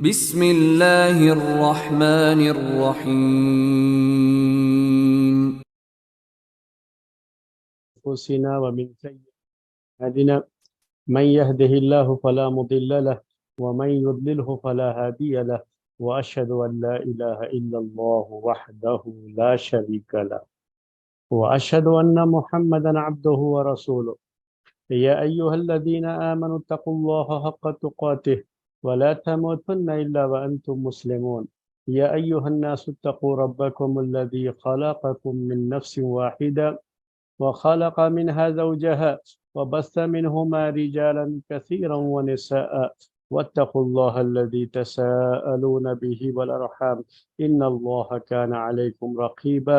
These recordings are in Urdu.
بسم اللہ الرحمن الرحیم. أنفسنا ومن سيئات أعمالنا من يهده الله فلا مضل له ومن يضلله فلا هادي له وأشهد أن لا إله إلا الله وحده لا شريك له وأشهد أن محمدا عبده ورسوله يا أيها الذين آمنوا اتقوا الله حق تقاته ولا تموتن إلا وأنتم مسلمون يا أيها الناس اتقوا ربكم الذي خلقكم من نفس واحدة وخلق منها زوجها وبث منهما رجالا كثيرا ونساء واتقوا الله الذي تساءلون به والأرحام إن الله كان عليكم رقيبا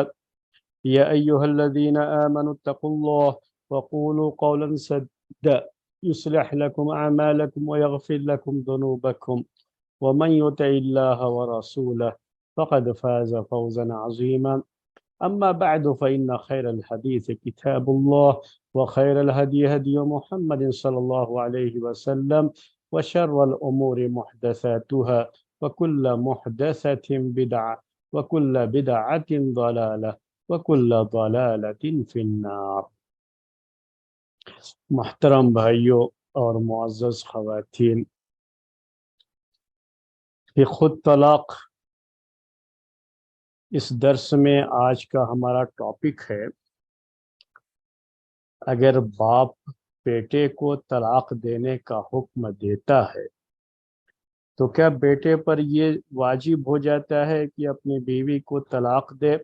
يا أيها الذين آمنوا اتقوا الله وقولوا قولا سديدا يصلح لكم أعمالكم ويغفر لكم ذنوبكم ومن يطع الله ورسوله فقد فاز فوزا عظيما أما بعد فإن خير الحديث كتاب الله وخير الهدي هدي محمد صلى الله عليه وسلم وشر الأمور محدثاتها وكل محدثة بدعة وكل بدعة ضلالة وكل ضلالة في النار. محترم بھائیوں اور معزز خواتین، یہ خود طلاق اس درس میں آج کا ہمارا ٹاپک ہے، اگر باپ بیٹے کو طلاق دینے کا حکم دیتا ہے تو کیا بیٹے پر یہ واجب ہو جاتا ہے کہ اپنی بیوی کو طلاق دے؟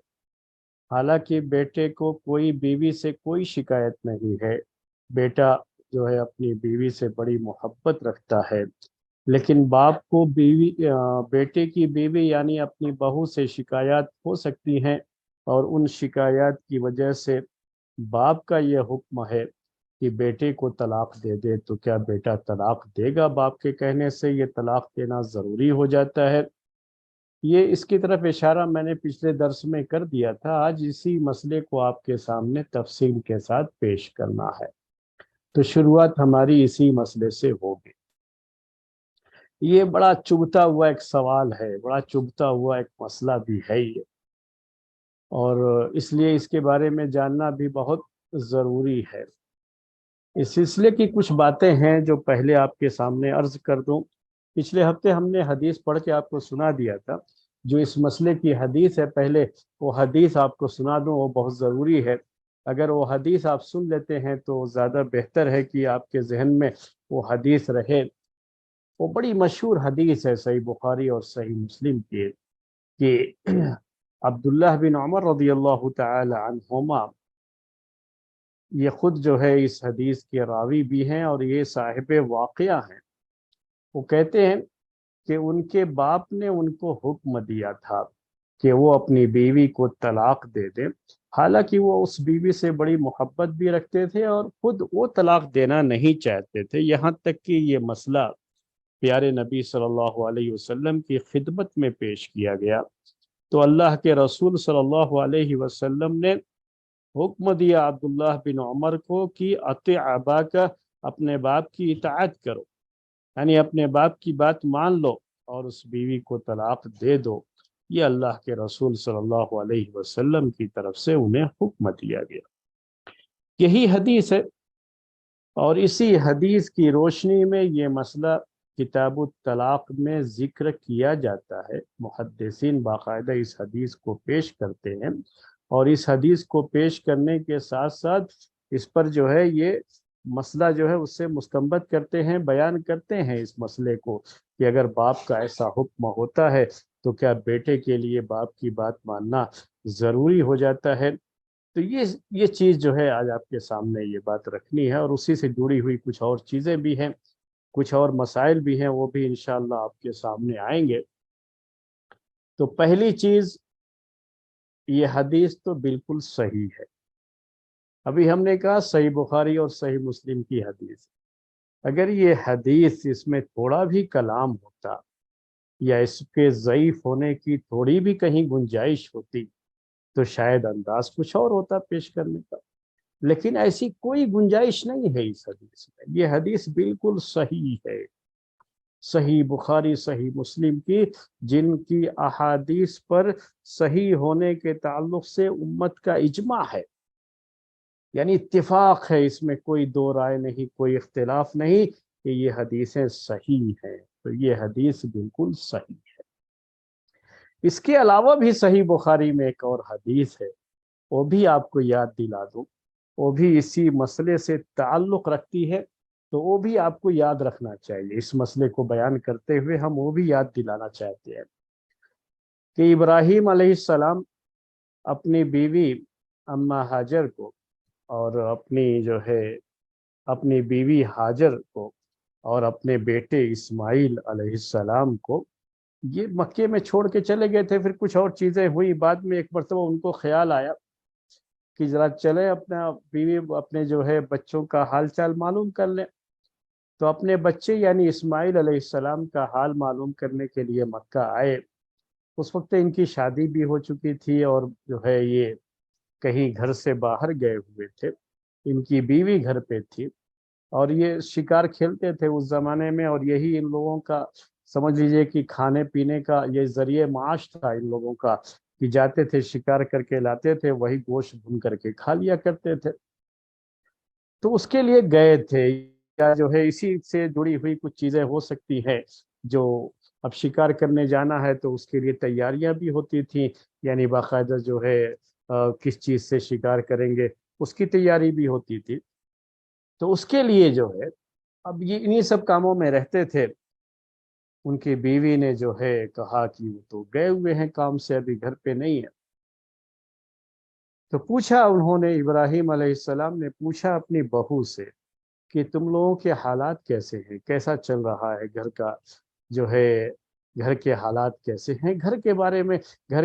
حالانکہ بیٹے کو کوئی بیوی سے کوئی شکایت نہیں ہے، بیٹا جو ہے اپنی بیوی سے بڑی محبت رکھتا ہے، لیکن باپ کو بیٹے کی بیوی یعنی اپنی بہو سے شکایات ہو سکتی ہیں، اور ان شکایات کی وجہ سے باپ کا یہ حکم ہے کہ بیٹے کو طلاق دے دے، تو کیا بیٹا طلاق دے گا؟ باپ کے کہنے سے یہ طلاق دینا ضروری ہو جاتا ہے؟ یہ اس کی طرف اشارہ میں نے پچھلے درس میں کر دیا تھا، آج اسی مسئلے کو آپ کے سامنے تفصیل کے ساتھ پیش کرنا ہے۔ تو شروعات ہماری اسی مسئلے سے ہوگی۔ یہ بڑا چبھتا ہوا ایک سوال ہے، بڑا چبھتا ہوا ایک مسئلہ بھی ہے یہ، اور اس لیے اس کے بارے میں جاننا بھی بہت ضروری ہے۔ اس سلسلے کی کچھ باتیں ہیں جو پہلے آپ کے سامنے عرض کر دوں۔ پچھلے ہفتے ہم نے حدیث پڑھ کے آپ کو سنا دیا تھا، جو اس مسئلے کی حدیث ہے، پہلے وہ حدیث آپ کو سنا دوں، وہ بہت ضروری ہے۔ اگر وہ حدیث آپ سن لیتے ہیں تو زیادہ بہتر ہے کہ آپ کے ذہن میں وہ حدیث رہے۔ وہ بڑی مشہور حدیث ہے صحیح بخاری اور صحیح مسلم کی، کہ عبداللہ بن عمر رضی اللہ تعالی عنہما یہ خود جو ہے اس حدیث کے راوی بھی ہیں اور یہ صاحب واقعہ ہیں۔ وہ کہتے ہیں کہ ان کے باپ نے ان کو حکم دیا تھا کہ وہ اپنی بیوی کو طلاق دے دیں، حالانکہ وہ اس بیوی سے بڑی محبت بھی رکھتے تھے اور خود وہ طلاق دینا نہیں چاہتے تھے، یہاں تک کہ یہ مسئلہ پیارے نبی صلی اللہ علیہ وسلم کی خدمت میں پیش کیا گیا، تو اللہ کے رسول صلی اللہ علیہ وسلم نے حکم دیا عبداللہ بن عمر کو کہ اطیع اباک، اپنے باپ کی اطاعت کرو، یعنی اپنے باپ کی بات مان لو اور اس بیوی کو طلاق دے دو۔ یہ اللہ کے رسول صلی اللہ علیہ وسلم کی طرف سے انہیں حکم دیا گیا۔ یہی حدیث ہے، اور اسی حدیث کی روشنی میں یہ مسئلہ کتاب الطلاق میں ذکر کیا جاتا ہے۔ محدثین باقاعدہ اس حدیث کو پیش کرتے ہیں، اور اس حدیث کو پیش کرنے کے ساتھ ساتھ اس پر جو ہے یہ مسئلہ جو ہے اس سے مستنبط کرتے ہیں، بیان کرتے ہیں اس مسئلے کو، کہ اگر باپ کا ایسا حکم ہوتا ہے تو کیا بیٹے کے لیے باپ کی بات ماننا ضروری ہو جاتا ہے؟ تو یہ چیز جو ہے آج آپ کے سامنے یہ بات رکھنی ہے، اور اسی سے جڑی ہوئی کچھ اور چیزیں بھی ہیں، کچھ اور مسائل بھی ہیں، وہ بھی انشاءاللہ آپ کے سامنے آئیں گے۔ تو پہلی چیز، یہ حدیث تو بالکل صحیح ہے۔ ابھی ہم نے کہا صحیح بخاری اور صحیح مسلم کی حدیث، اگر یہ حدیث اس میں تھوڑا بھی کلام ہوتا یا اس کے ضعیف ہونے کی تھوڑی بھی کہیں گنجائش ہوتی تو شاید انداز کچھ اور ہوتا پیش کرنے کا، لیکن ایسی کوئی گنجائش نہیں ہے اس حدیث میں۔ یہ حدیث بالکل صحیح ہے، صحیح بخاری صحیح مسلم کی، جن کی احادیث پر صحیح ہونے کے تعلق سے امت کا اجماع ہے، یعنی اتفاق ہے، اس میں کوئی دو رائے نہیں، کوئی اختلاف نہیں کہ یہ حدیثیں صحیح ہیں، تو یہ حدیث بالکل صحیح ہے۔ اس کے علاوہ بھی صحیح بخاری میں ایک اور حدیث ہے، وہ بھی آپ کو یاد دلا دوں، وہ بھی اسی مسئلے سے تعلق رکھتی ہے، تو وہ بھی آپ کو یاد رکھنا چاہیے۔ اس مسئلے کو بیان کرتے ہوئے ہم وہ بھی یاد دلانا چاہتے ہیں کہ ابراہیم علیہ السلام اپنی بیوی اماں ہاجر کو اور اپنی بیوی ہاجر کو اور اپنے بیٹے اسماعیل علیہ السلام کو یہ مکے میں چھوڑ کے چلے گئے تھے۔ پھر کچھ اور چیزیں ہوئی، بعد میں ایک مرتبہ ان کو خیال آیا کہ ذرا چلے اپنا بیوی اپنے بچوں کا حال چال معلوم کر لیں، تو اپنے بچے یعنی اسماعیل علیہ السلام کا حال معلوم کرنے کے لیے مکہ آئے۔ اس وقت ان کی شادی بھی ہو چکی تھی اور یہ کہیں گھر سے باہر گئے ہوئے تھے، ان کی بیوی گھر پہ تھی، اور یہ شکار کھیلتے تھے اس زمانے میں، اور یہی ان لوگوں کا سمجھ لیجئے کہ کھانے پینے کا یہ ذریعہ معاش تھا ان لوگوں کا، کہ جاتے تھے شکار کر کے لاتے تھے، وہی گوشت بھون کر کے کھا لیا کرتے تھے۔ تو اس کے لیے گئے تھے، یا اسی سے جڑی ہوئی کچھ چیزیں ہو سکتی ہیں، جو اب شکار کرنے جانا ہے تو اس کے لیے تیاریاں بھی ہوتی تھیں، یعنی باقاعدہ کس چیز سے شکار کریں گے اس کی تیاری بھی ہوتی تھی۔ تو اس کے لیے اب یہ انہی سب کاموں میں رہتے تھے۔ ان کی بیوی نے کہا کہ وہ تو گئے ہوئے ہیں کام سے، ابھی گھر پہ نہیں ہے۔ تو پوچھا انہوں نے، ابراہیم علیہ السلام نے پوچھا اپنی بہو سے کہ تم لوگوں کے حالات کیسے ہیں، کیسا چل رہا ہے گھر کا، جو ہے گھر کے حالات کیسے ہیں، گھر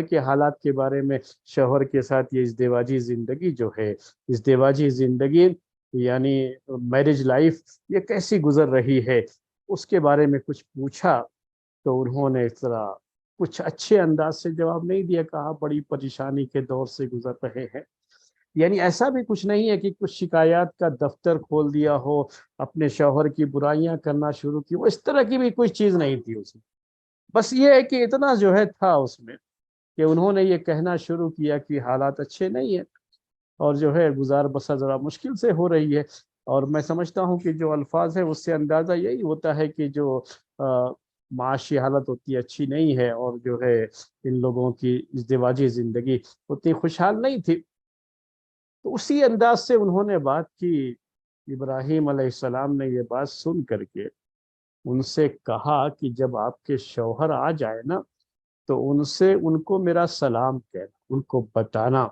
کے حالات کے بارے میں، شوہر کے ساتھ یہ ازدواجی زندگی ازدواجی زندگی یعنی میرج لائف یہ کیسی گزر رہی ہے، اس کے بارے میں کچھ پوچھا۔ تو انہوں نے اس طرح کچھ اچھے انداز سے جواب نہیں دیا، کہا بڑی پریشانی کے دور سے گزر رہے ہیں۔ یعنی ایسا بھی کچھ نہیں ہے کہ کچھ شکایات کا دفتر کھول دیا ہو، اپنے شوہر کی برائیاں کرنا شروع کی، وہ اس طرح کی بھی کوئی چیز نہیں تھی اس میں۔ بس یہ ہے کہ اتنا تھا اس میں کہ انہوں نے یہ کہنا شروع کیا کہ حالات اچھے نہیں ہیں، اور گزار بسر ذرا مشکل سے ہو رہی ہے۔ اور میں سمجھتا ہوں کہ جو الفاظ ہے اس سے اندازہ یہی ہوتا ہے کہ جو معاشی حالت اچھی نہیں ہے، اور ان لوگوں کی ازدواجی زندگی اتنی خوشحال نہیں تھی۔ تو اسی انداز سے انہوں نے بات کی۔ ابراہیم علیہ السلام نے یہ بات سن کر کے ان سے کہا کہ جب آپ کے شوہر آ جائے نا تو ان کو میرا سلام کہنا، ان کو بتانا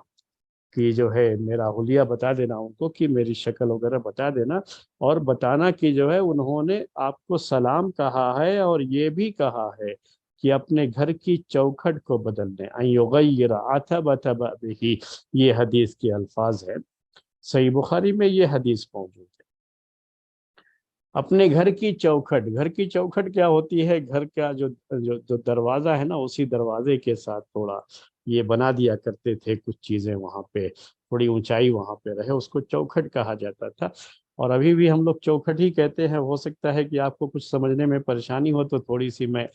کہ میرا حلیہ بتا دینا ان کو، کہ میری شکل وغیرہ بتا دینا، اور بتانا کہ انہوں نے آپ کو سلام کہا ہے، اور یہ بھی کہا ہے کہ اپنے گھر کی چوکھٹ کو بدل دیں، ان یغیر عتبۃ بابہ، یہ حدیث کے الفاظ ہے، صحیح بخاری میں یہ حدیث موجود ہے۔ اپنے گھر کی چوکھٹ کیا ہوتی ہے؟ گھر کا جو دروازہ ہے نا، اسی دروازے کے ساتھ تھوڑا یہ بنا دیا کرتے تھے کچھ چیزیں، وہاں پہ تھوڑی اونچائی وہاں پہ رہے، اس کو چوکھٹ کہا جاتا تھا، اور ابھی بھی ہم لوگ چوکھٹ ہی کہتے ہیں۔ ہو سکتا ہے کہ آپ کو کچھ سمجھنے میں پریشانی ہو تو تھوڑی سی میں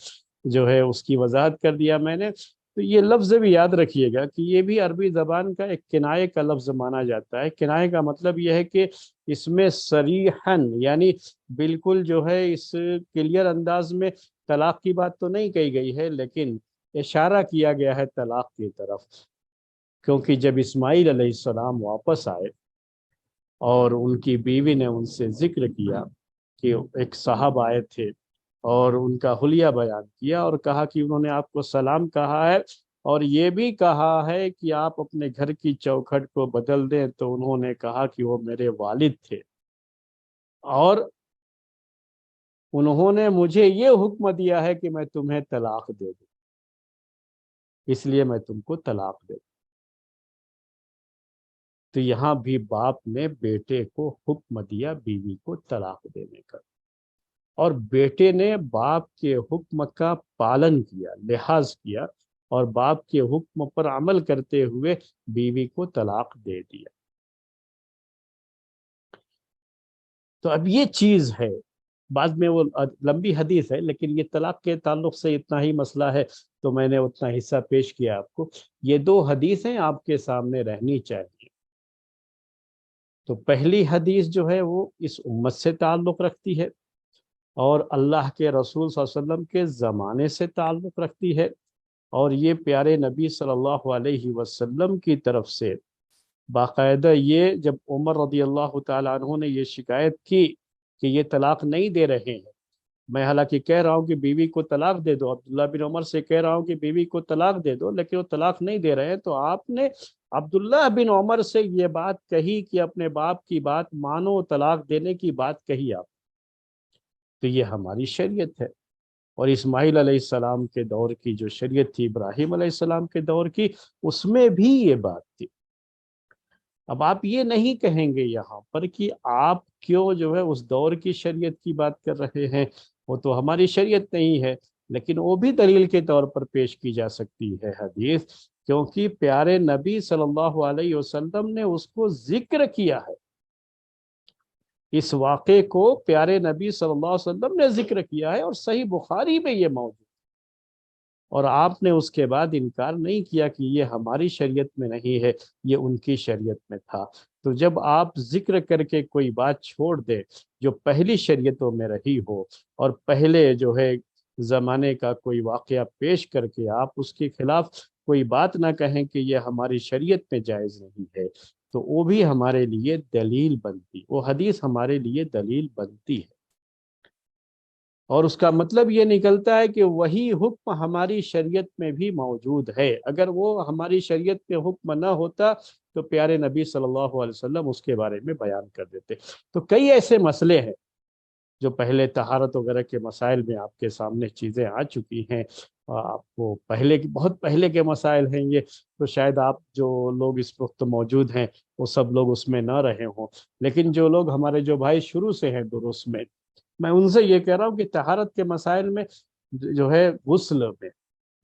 اس کی وضاحت کر دیا میں نے۔ تو یہ لفظ بھی یاد رکھیے گا کہ یہ بھی عربی زبان کا ایک کنایے کا لفظ مانا جاتا ہے۔ کنایے کا مطلب یہ ہے کہ اس میں صریحاً یعنی بالکل اس کلیئر انداز میں طلاق کی بات تو نہیں کہی گئی ہے، لیکن اشارہ کیا گیا ہے طلاق کی طرف، کیونکہ جب اسماعیل علیہ السلام واپس آئے اور ان کی بیوی نے ان سے ذکر کیا کہ ایک صاحب آئے تھے اور ان کا حلیہ بیان کیا، اور کہا کہ انہوں نے آپ کو سلام کہا ہے، اور یہ بھی کہا ہے کہ آپ اپنے گھر کی چوکھٹ کو بدل دیں، تو انہوں نے کہا کہ وہ میرے والد تھے، اور انہوں نے مجھے یہ حکم دیا ہے کہ میں تمہیں طلاق دے دوں، اس لیے میں تم کو طلاق دے دوں۔ تو یہاں بھی باپ نے بیٹے کو حکم دیا بیوی کو طلاق دینے کا، اور بیٹے نے باپ کے حکم کا پالن کیا، لحاظ کیا، اور باپ کے حکم پر عمل کرتے ہوئے بیوی کو طلاق دے دیا۔ تو اب یہ چیز ہے بعد میں وہ لمبی حدیث ہے، لیکن یہ طلاق کے تعلق سے اتنا ہی مسئلہ ہے تو میں نے اتنا حصہ پیش کیا آپ کو۔ یہ دو حدیثیں آپ کے سامنے رہنی چاہیے۔ تو پہلی حدیث جو ہے وہ اس امت سے تعلق رکھتی ہے، اور اللہ کے رسول صلی اللہ علیہ وسلم کے زمانے سے تعلق رکھتی ہے، اور یہ پیارے نبی صلی اللہ علیہ وسلم کی طرف سے باقاعدہ، یہ جب عمر رضی اللہ تعالیٰ عنہ نے یہ شکایت کی کہ یہ طلاق نہیں دے رہے ہیں، میں حالانکہ کہہ رہا ہوں کہ بیوی کو طلاق دے دو، عبداللہ بن عمر سے کہہ رہا ہوں کہ بیوی کو طلاق دے دو، لیکن وہ طلاق نہیں دے رہے ہیں، تو آپ نے عبداللہ بن عمر سے یہ بات کہی کہ اپنے باپ کی بات مانو، طلاق دینے کی بات کہی آپ، تو یہ ہماری شریعت ہے۔ اور اسماعیل علیہ السلام کے دور کی جو شریعت تھی، ابراہیم علیہ السلام کے دور کی، اس میں بھی یہ بات تھی۔ اب آپ یہ نہیں کہیں گے یہاں پر کہ آپ کیوں جو ہے اس دور کی شریعت کی بات کر رہے ہیں، وہ تو ہماری شریعت نہیں ہے، لیکن وہ بھی دلیل کے طور پر پیش کی جا سکتی ہے حدیث، کیونکہ پیارے نبی صلی اللہ علیہ وسلم نے اس کو ذکر کیا ہے، اس واقعے کو پیارے نبی صلی اللہ علیہ وسلم نے ذکر کیا ہے، اور صحیح بخاری میں یہ موجود، اور آپ نے اس کے بعد انکار نہیں کیا کہ یہ ہماری شریعت میں نہیں ہے، یہ ان کی شریعت میں تھا۔ تو جب آپ ذکر کر کے کوئی بات چھوڑ دے جو پہلی شریعتوں میں رہی ہو، اور پہلے جو ہے زمانے کا کوئی واقعہ پیش کر کے آپ اس کے خلاف کوئی بات نہ کہیں کہ یہ ہماری شریعت میں جائز نہیں ہے، تو وہ بھی ہمارے لیے دلیل بنتی، وہ حدیث ہمارے لیے دلیل بنتی ہے۔ اور اس کا مطلب یہ نکلتا ہے کہ وہی حکم ہماری شریعت میں بھی موجود ہے، اگر وہ ہماری شریعت میں حکم نہ ہوتا تو پیارے نبی صلی اللہ علیہ وسلم اس کے بارے میں بیان کر دیتے۔ تو کئی ایسے مسئلے ہیں جو پہلے طہارت وغیرہ کے مسائل میں آپ کے سامنے چیزیں آ چکی ہیں، آپ کو پہلے کی بہت پہلے کے مسائل ہیں یہ، تو شاید آپ جو لوگ اس وقت موجود ہیں وہ سب لوگ اس میں نہ رہے ہوں، لیکن جو لوگ ہمارے جو بھائی شروع سے ہیں دروس میں ان سے یہ کہہ رہا ہوں کہ طہارت کے مسائل میں جو ہے غسل میں،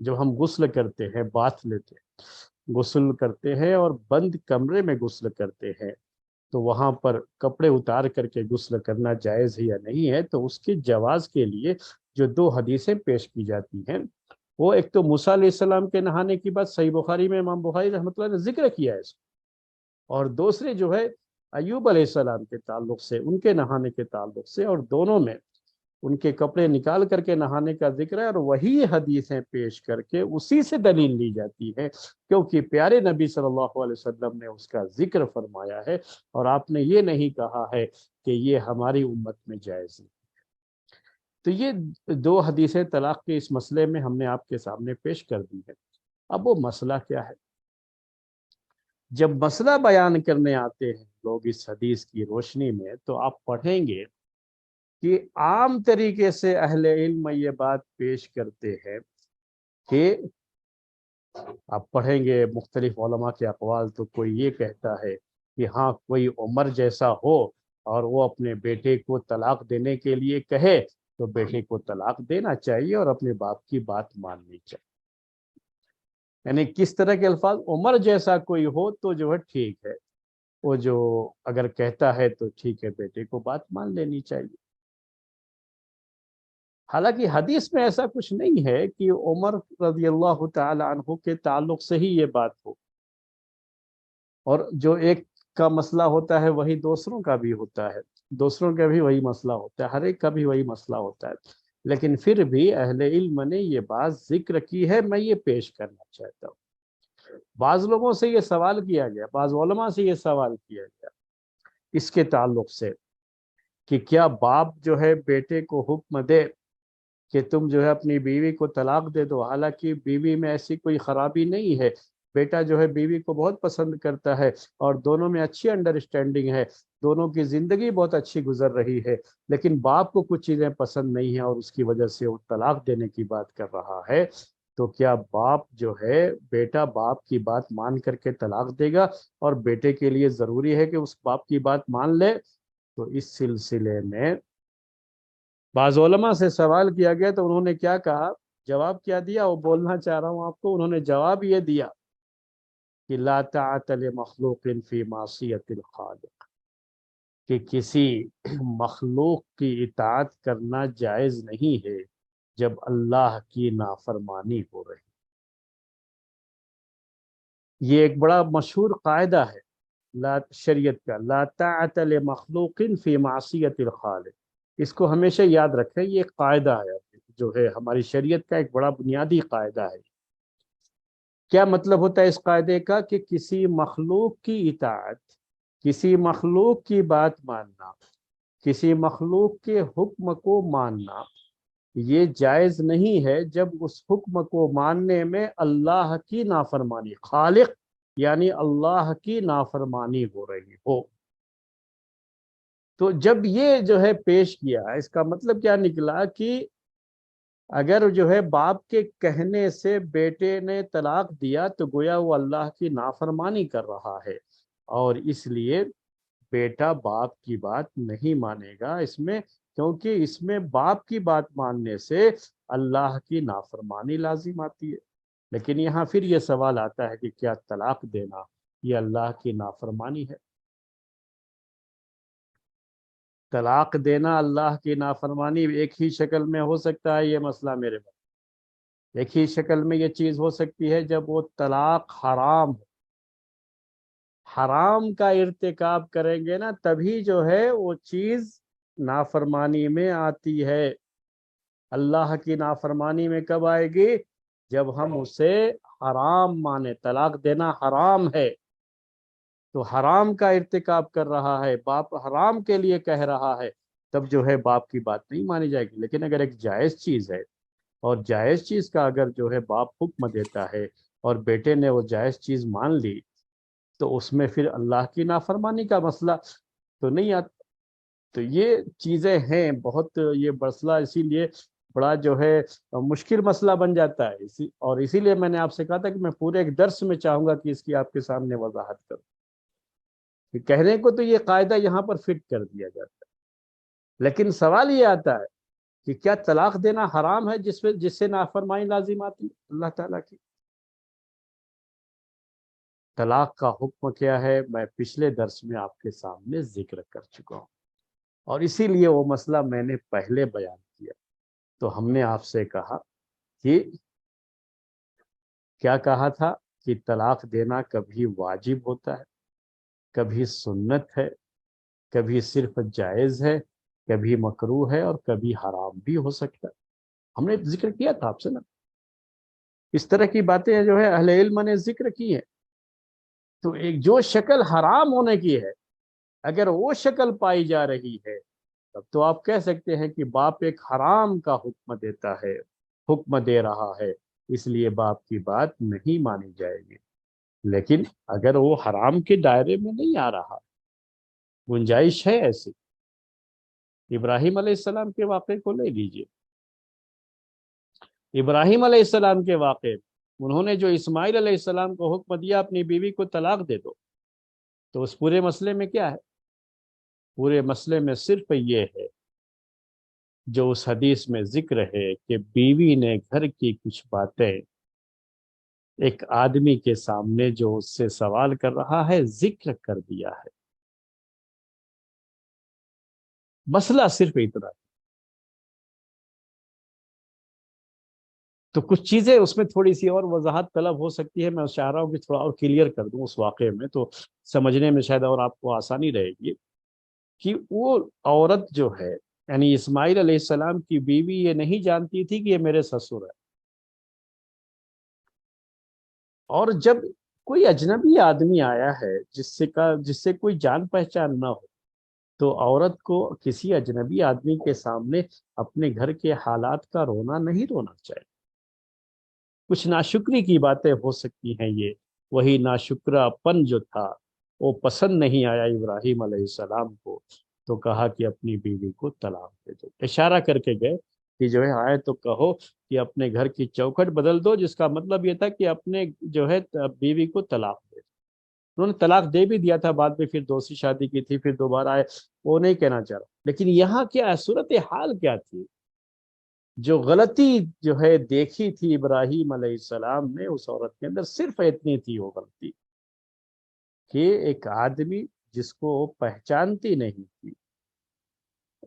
جو ہم غسل کرتے ہیں، باتھ لیتے ہیں، غسل کرتے ہیں اور بند کمرے میں غسل کرتے ہیں، تو وہاں پر کپڑے اتار کر کے غسل کرنا جائز ہے یا نہیں ہے؟ تو اس کے جواز کے لیے جو دو حدیثیں پیش کی جاتی ہیں، وہ ایک تو موسیٰ علیہ السلام کے نہانے کی بات صحیح بخاری میں امام بخاری رحمۃ اللہ نے ذکر کیا ہے اس کو، اور دوسری جو ہے ایوب علیہ السلام کے تعلق سے، ان کے نہانے کے تعلق سے، اور دونوں میں ان کے کپڑے نکال کر کے نہانے کا ذکر ہے، اور وہی حدیثیں پیش کر کے اسی سے دلیل لی جاتی ہے، کیونکہ پیارے نبی صلی اللہ علیہ وسلم نے اس کا ذکر فرمایا ہے، اور آپ نے یہ نہیں کہا ہے کہ یہ ہماری امت میں جائز نہیں۔ تو یہ دو حدیثیں طلاق کے اس مسئلے میں ہم نے آپ کے سامنے پیش کر دی ہے۔ اب وہ مسئلہ کیا ہے؟ جب مسئلہ بیان کرنے آتے ہیں لوگ اس حدیث کی روشنی میں، تو آپ پڑھیں گے کہ عام طریقے سے اہل علم یہ بات پیش کرتے ہیں کہ آپ پڑھیں گے مختلف علماء کے اقوال، تو کوئی یہ کہتا ہے کہ ہاں کوئی عمر جیسا ہو اور وہ اپنے بیٹے کو طلاق دینے کے لیے کہے تو بیٹے کو طلاق دینا چاہیے اور اپنے باپ کی بات ماننی چاہیے۔ یعنی کس طرح کے الفاظ؟ عمر جیسا کوئی ہو تو جو ہے ٹھیک ہے، وہ جو اگر کہتا ہے تو ٹھیک ہے، بیٹے کو بات مان لینی چاہیے۔ حالانکہ حدیث میں ایسا کچھ نہیں ہے کہ عمر رضی اللہ تعالی عنہ کے تعلق سے ہی یہ بات ہو، اور جو ایک کا مسئلہ ہوتا ہے وہی دوسروں کا بھی ہوتا ہے، دوسروں کا بھی وہی مسئلہ ہوتا ہے، ہر ایک کا بھی وہی مسئلہ ہوتا ہے، لیکن پھر بھی اہل علم نے یہ بات ذکر کی ہے، میں یہ پیش کرنا چاہتا ہوں۔ بعض لوگوں سے یہ سوال کیا گیا، بعض علماء سے یہ سوال کیا گیا اس کے تعلق سے کہ کیا باپ جو ہے بیٹے کو حکم دے کہ تم جو ہے اپنی بیوی کو طلاق دے دو، حالانکہ بیوی میں ایسی کوئی خرابی نہیں ہے، بیٹا جو ہے بیوی کو بہت پسند کرتا ہے اور دونوں میں اچھی انڈرسٹینڈنگ ہے، دونوں کی زندگی بہت اچھی گزر رہی ہے، لیکن باپ کو کچھ چیزیں پسند نہیں ہیں اور اس کی وجہ سے وہ طلاق دینے کی بات کر رہا ہے، تو کیا باپ جو ہے، بیٹا باپ کی بات مان کر کے طلاق دے گا، اور بیٹے کے لیے ضروری ہے کہ اس باپ کی بات مان لے؟ تو اس سلسلے میں بعض علماء سے سوال کیا گیا تو انہوں نے کیا کہا، جواب کیا دیا، وہ بولنا چاہ رہا ہوں آپ کو۔ انہوں نے جواب یہ دیا کہ لا طاعت لمخلوق فی معصیت الخالق، کہ کسی مخلوق کی اطاعت کرنا جائز نہیں ہے جب اللہ کی نافرمانی ہو رہی. یہ ایک بڑا مشہور قاعدہ ہے شریعت کا، لا طاعت لمخلوق فی معصیت الخالق. اس کو ہمیشہ یاد رکھیں، یہ ایک قاعدہ ہے جو ہے ہماری شریعت کا ایک بڑا بنیادی قاعدہ ہے. کیا مطلب ہوتا ہے اس قاعدے کا؟ کہ کسی مخلوق کی اطاعت، کسی مخلوق کی بات ماننا، کسی مخلوق کے حکم کو ماننا یہ جائز نہیں ہے جب اس حکم کو ماننے میں اللہ کی نافرمانی، خالق یعنی اللہ کی نافرمانی ہو رہی ہو. تو جب یہ جو ہے پیش کیا، اس کا مطلب کیا نکلا کہ اگر جو ہے باپ کے کہنے سے بیٹے نے طلاق دیا تو گویا وہ اللہ کی نافرمانی کر رہا ہے، اور اس لیے بیٹا باپ کی بات نہیں مانے گا اس میں، کیونکہ اس میں باپ کی بات ماننے سے اللہ کی نافرمانی لازم آتی ہے. لیکن یہاں پھر یہ سوال آتا ہے کہ کیا طلاق دینا یہ اللہ کی نافرمانی ہے؟ طلاق دینا اللہ کی نافرمانی ایک ہی شکل میں ہو سکتا ہے، یہ مسئلہ میرے پاس ایک ہی شکل میں یہ چیز ہو سکتی ہے جب وہ طلاق حرام ہو. حرام کا ارتکاب کریں گے نا تبھی جو ہے وہ چیز نافرمانی میں آتی ہے. اللہ کی نافرمانی میں کب آئے گی؟ جب ہم اسے حرام مانے. طلاق دینا حرام ہے تو حرام کا ارتکاب کر رہا ہے، باپ حرام کے لیے کہہ رہا ہے، تب جو ہے باپ کی بات نہیں مانی جائے گی. لیکن اگر ایک جائز چیز ہے اور جائز چیز کا اگر جو ہے باپ حکم دیتا ہے اور بیٹے نے وہ جائز چیز مان لی تو اس میں پھر اللہ کی نافرمانی کا مسئلہ تو نہیں آتا. تو یہ چیزیں ہیں بہت، یہ مسئلہ اسی لیے بڑا جو ہے مشکل مسئلہ بن جاتا ہے. اور اسی لیے میں نے آپ سے کہا تھا کہ میں پورے ایک درس میں چاہوں گا کہ اس کی آپ کے سامنے وضاحت کروں. کہ کہنے کو تو یہ قاعدہ یہاں پر فٹ کر دیا جاتا ہے، لیکن سوال یہ آتا ہے کہ کیا طلاق دینا حرام ہے جس سے نافرمانی لازم آتی ہے اللہ تعالیٰ کی؟ طلاق کا حکم کیا ہے میں پچھلے درس میں آپ کے سامنے ذکر کر چکا ہوں، اور اسی لیے وہ مسئلہ میں نے پہلے بیان کیا. تو ہم نے آپ سے کہا کہ کیا کہا تھا کہ طلاق دینا کبھی واجب ہوتا ہے، کبھی سنت ہے، کبھی صرف جائز ہے، کبھی مکروہ ہے، اور کبھی حرام بھی ہو سکتا ہے. ہم نے ذکر کیا تھا آپ سے نا، اس طرح کی باتیں جو ہے اہل علم نے ذکر کی ہیں. تو ایک جو شکل حرام ہونے کی ہے اگر وہ شکل پائی جا رہی ہے تب تو آپ کہہ سکتے ہیں کہ باپ ایک حرام کا حکم دیتا ہے، حکم دے رہا ہے، اس لیے باپ کی بات نہیں مانی جائے گی. لیکن اگر وہ حرام کے دائرے میں نہیں آ رہا، گنجائش ہے ایسی. ابراہیم علیہ السلام کے واقعے کو لے لیجئے. ابراہیم علیہ السلام کے واقعے انہوں نے جو اسماعیل علیہ السلام کو حکم دیا اپنی بیوی کو طلاق دے دو، تو اس پورے مسئلے میں کیا ہے؟ پورے مسئلے میں صرف یہ ہے جو اس حدیث میں ذکر ہے کہ بیوی نے گھر کی کچھ باتیں ایک آدمی کے سامنے جو اس سے سوال کر رہا ہے ذکر کر دیا ہے. مسئلہ صرف اتنا. تو کچھ چیزیں اس میں تھوڑی سی اور وضاحت طلب ہو سکتی ہے، میں چاہ رہا ہوں کہ تھوڑا اور کلیئر کر دوں اس واقعے میں، تو سمجھنے میں شاید اور آپ کو آسانی رہے گی. کہ وہ عورت جو ہے یعنی اسماعیل علیہ السلام کی بیوی یہ نہیں جانتی تھی کہ یہ میرے سسر ہے. اور جب کوئی اجنبی آدمی آیا ہے جس سے کوئی جان پہچان نہ ہو تو عورت کو کسی اجنبی آدمی کے سامنے اپنے گھر کے حالات کا رونا نہیں رونا چاہیے. کچھ ناشکری کی باتیں ہو سکتی ہیں، یہ وہی ناشکرا پن جو تھا وہ پسند نہیں آیا ابراہیم علیہ السلام کو، تو کہا کہ اپنی بیوی کو طلاق دے دو. اشارہ کر کے گئے کہ جو ہے آئے تو کہو کہ اپنے گھر کی چوکھٹ بدل دو، جس کا مطلب یہ تھا کہ اپنے جو ہے بیوی کو طلاق دے دو. انہوں نے طلاق دے بھی دیا تھا، بعد میں پھر دوسری شادی کی تھی، پھر دوبارہ آئے، وہ نہیں کہنا چاہ رہا. لیکن یہاں کیا ہے، صورت حال کیا تھی؟ جو غلطی جو ہے دیکھی تھی ابراہیم علیہ السلام نے اس عورت کے اندر، صرف اتنی تھی وہ غلطی کہ ایک آدمی جس کو وہ پہچانتی نہیں تھی،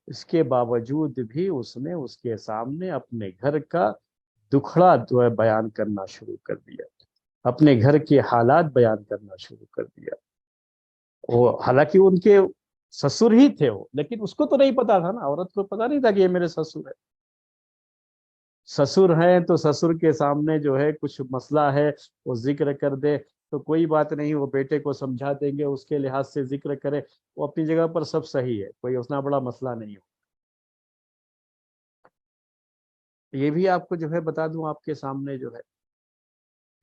اس کے باوجود بھی اس نے اس کے سامنے اپنے گھر کا دکھڑا جو ہے بیان کرنا شروع کر دیا، اپنے گھر کے حالات بیان کرنا شروع کر دیا۔ وہ حالانکہ ان کے سسر ہی تھے وہ، لیکن اس کو تو نہیں پتا تھا نا، عورت کو پتا نہیں تھا کہ یہ میرے سسر ہے۔ سسر ہیں تو سسر کے سامنے جو ہے کچھ مسئلہ ہے وہ ذکر کر دے تو کوئی بات نہیں، وہ بیٹے کو سمجھا دیں گے، اس کے لحاظ سے ذکر کرے، وہ اپنی جگہ پر سب صحیح ہے، کوئی اتنا بڑا مسئلہ نہیں ہو۔ یہ بھی آپ کو جو ہے بتا دوں آپ کے سامنے جو ہے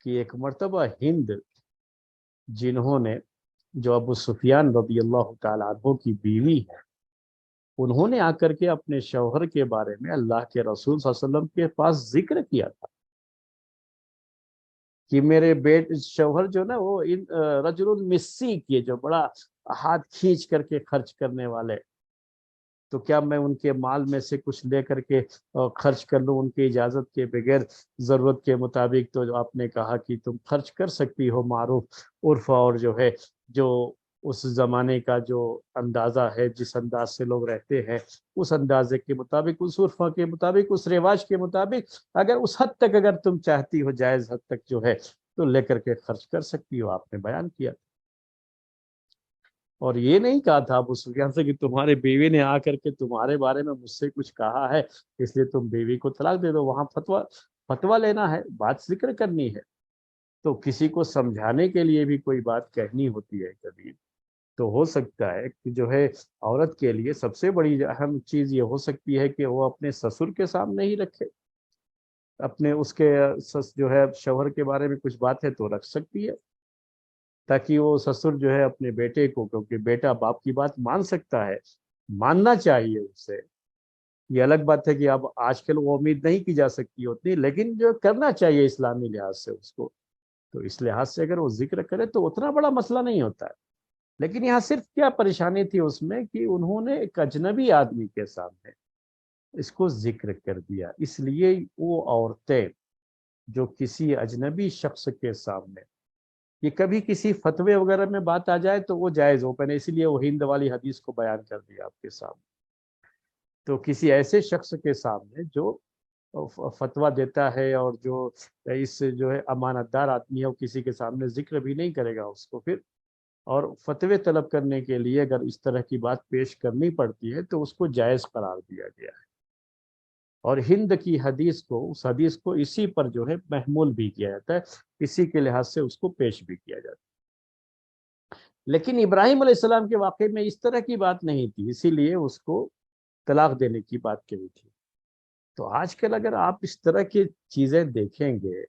کہ ایک مرتبہ ہند، جنہوں نے، جو ابو سفیان رضی اللہ تعالی عنہ کی بیوی ہے، انہوں نے آ کر کے اپنے شوہر کے بارے میں اللہ کے رسول صلی اللہ علیہ وسلم کے پاس ذکر کیا تھا کہ میرے شوہر جو نا وہ رجل مسی کیے، جو بڑا ہاتھ کھینچ کر کے خرچ کرنے والے، تو کیا میں ان کے مال میں سے کچھ لے کر کے خرچ کر لوں ان کی اجازت کے بغیر، ضرورت کے مطابق؟ تو جو آپ نے کہا کہ تم خرچ کر سکتی ہو، معروف عرف اور جو ہے جو اس زمانے کا جو اندازہ ہے، جس انداز سے لوگ رہتے ہیں، اس اندازے کے مطابق، اس عرف کے مطابق، اس رواج کے مطابق، اگر اس حد تک اگر تم چاہتی ہو، جائز حد تک جو ہے، تو لے کر کے خرچ کر سکتی ہو، آپ نے بیان کیا۔ اور یہ نہیں کہا تھا ابو سفیان سے کہ تمہارے بیوی نے آ کر کے تمہارے بارے میں مجھ سے کچھ کہا ہے اس لیے تم بیوی کو طلاق دے دو، وہاں فتویٰ لینا ہے، بات ذکر کرنی ہے۔ تو کسی کو سمجھانے کے لیے بھی کوئی بات کہنی ہوتی ہے کبھی، تو ہو سکتا ہے کہ جو ہے عورت کے لیے سب سے بڑی اہم چیز یہ ہو سکتی ہے کہ وہ اپنے سسر کے سامنے ہی رکھے، اپنے اس کے جو ہے شوہر کے بارے میں کچھ بات ہے تو رکھ سکتی ہے، تاکہ وہ سسر جو ہے اپنے بیٹے کو، کیونکہ بیٹا باپ کی بات مان سکتا ہے، ماننا چاہیے اس سے۔ یہ الگ بات ہے کہ اب آج کل وہ امید نہیں کی جا سکتی اتنی، لیکن جو کرنا چاہیے اسلامی لحاظ سے اس کو، تو اس لحاظ سے اگر وہ ذکر کرے تو اتنا بڑا مسئلہ نہیں ہوتا ہے۔ لیکن یہاں صرف کیا پریشانی تھی اس میں کہ انہوں نے ایک اجنبی آدمی کے سامنے اس کو ذکر کر دیا، اس لیے وہ عورتیں جو کسی اجنبی شخص کے سامنے، یہ کبھی کسی فتوے وغیرہ میں بات آ جائے تو وہ جائز اوپن ہے، اسی لیے وہ ہند والی حدیث کو بیان کر دیا آپ کے سامنے۔ تو کسی ایسے شخص کے سامنے جو فتویٰ دیتا ہے اور جو اس جو ہے امانت دار آدمی ہے، وہ کسی کے سامنے ذکر بھی نہیں کرے گا اس کو پھر، اور فتوے طلب کرنے کے لیے اگر اس طرح کی بات پیش کرنی پڑتی ہے تو اس کو جائز قرار دیا گیا ہے، اور ہند کی حدیث کو، اس حدیث کو اسی پر جو ہے محمول بھی کیا جاتا ہے، اسی کے لحاظ سے اس کو پیش بھی کیا جاتا ہے۔ لیکن ابراہیم علیہ السلام کے واقعے میں اس طرح کی بات نہیں تھی، اسی لیے اس کو طلاق دینے کی بات کہی تھی۔ تو آج کل اگر آپ اس طرح کی چیزیں دیکھیں گے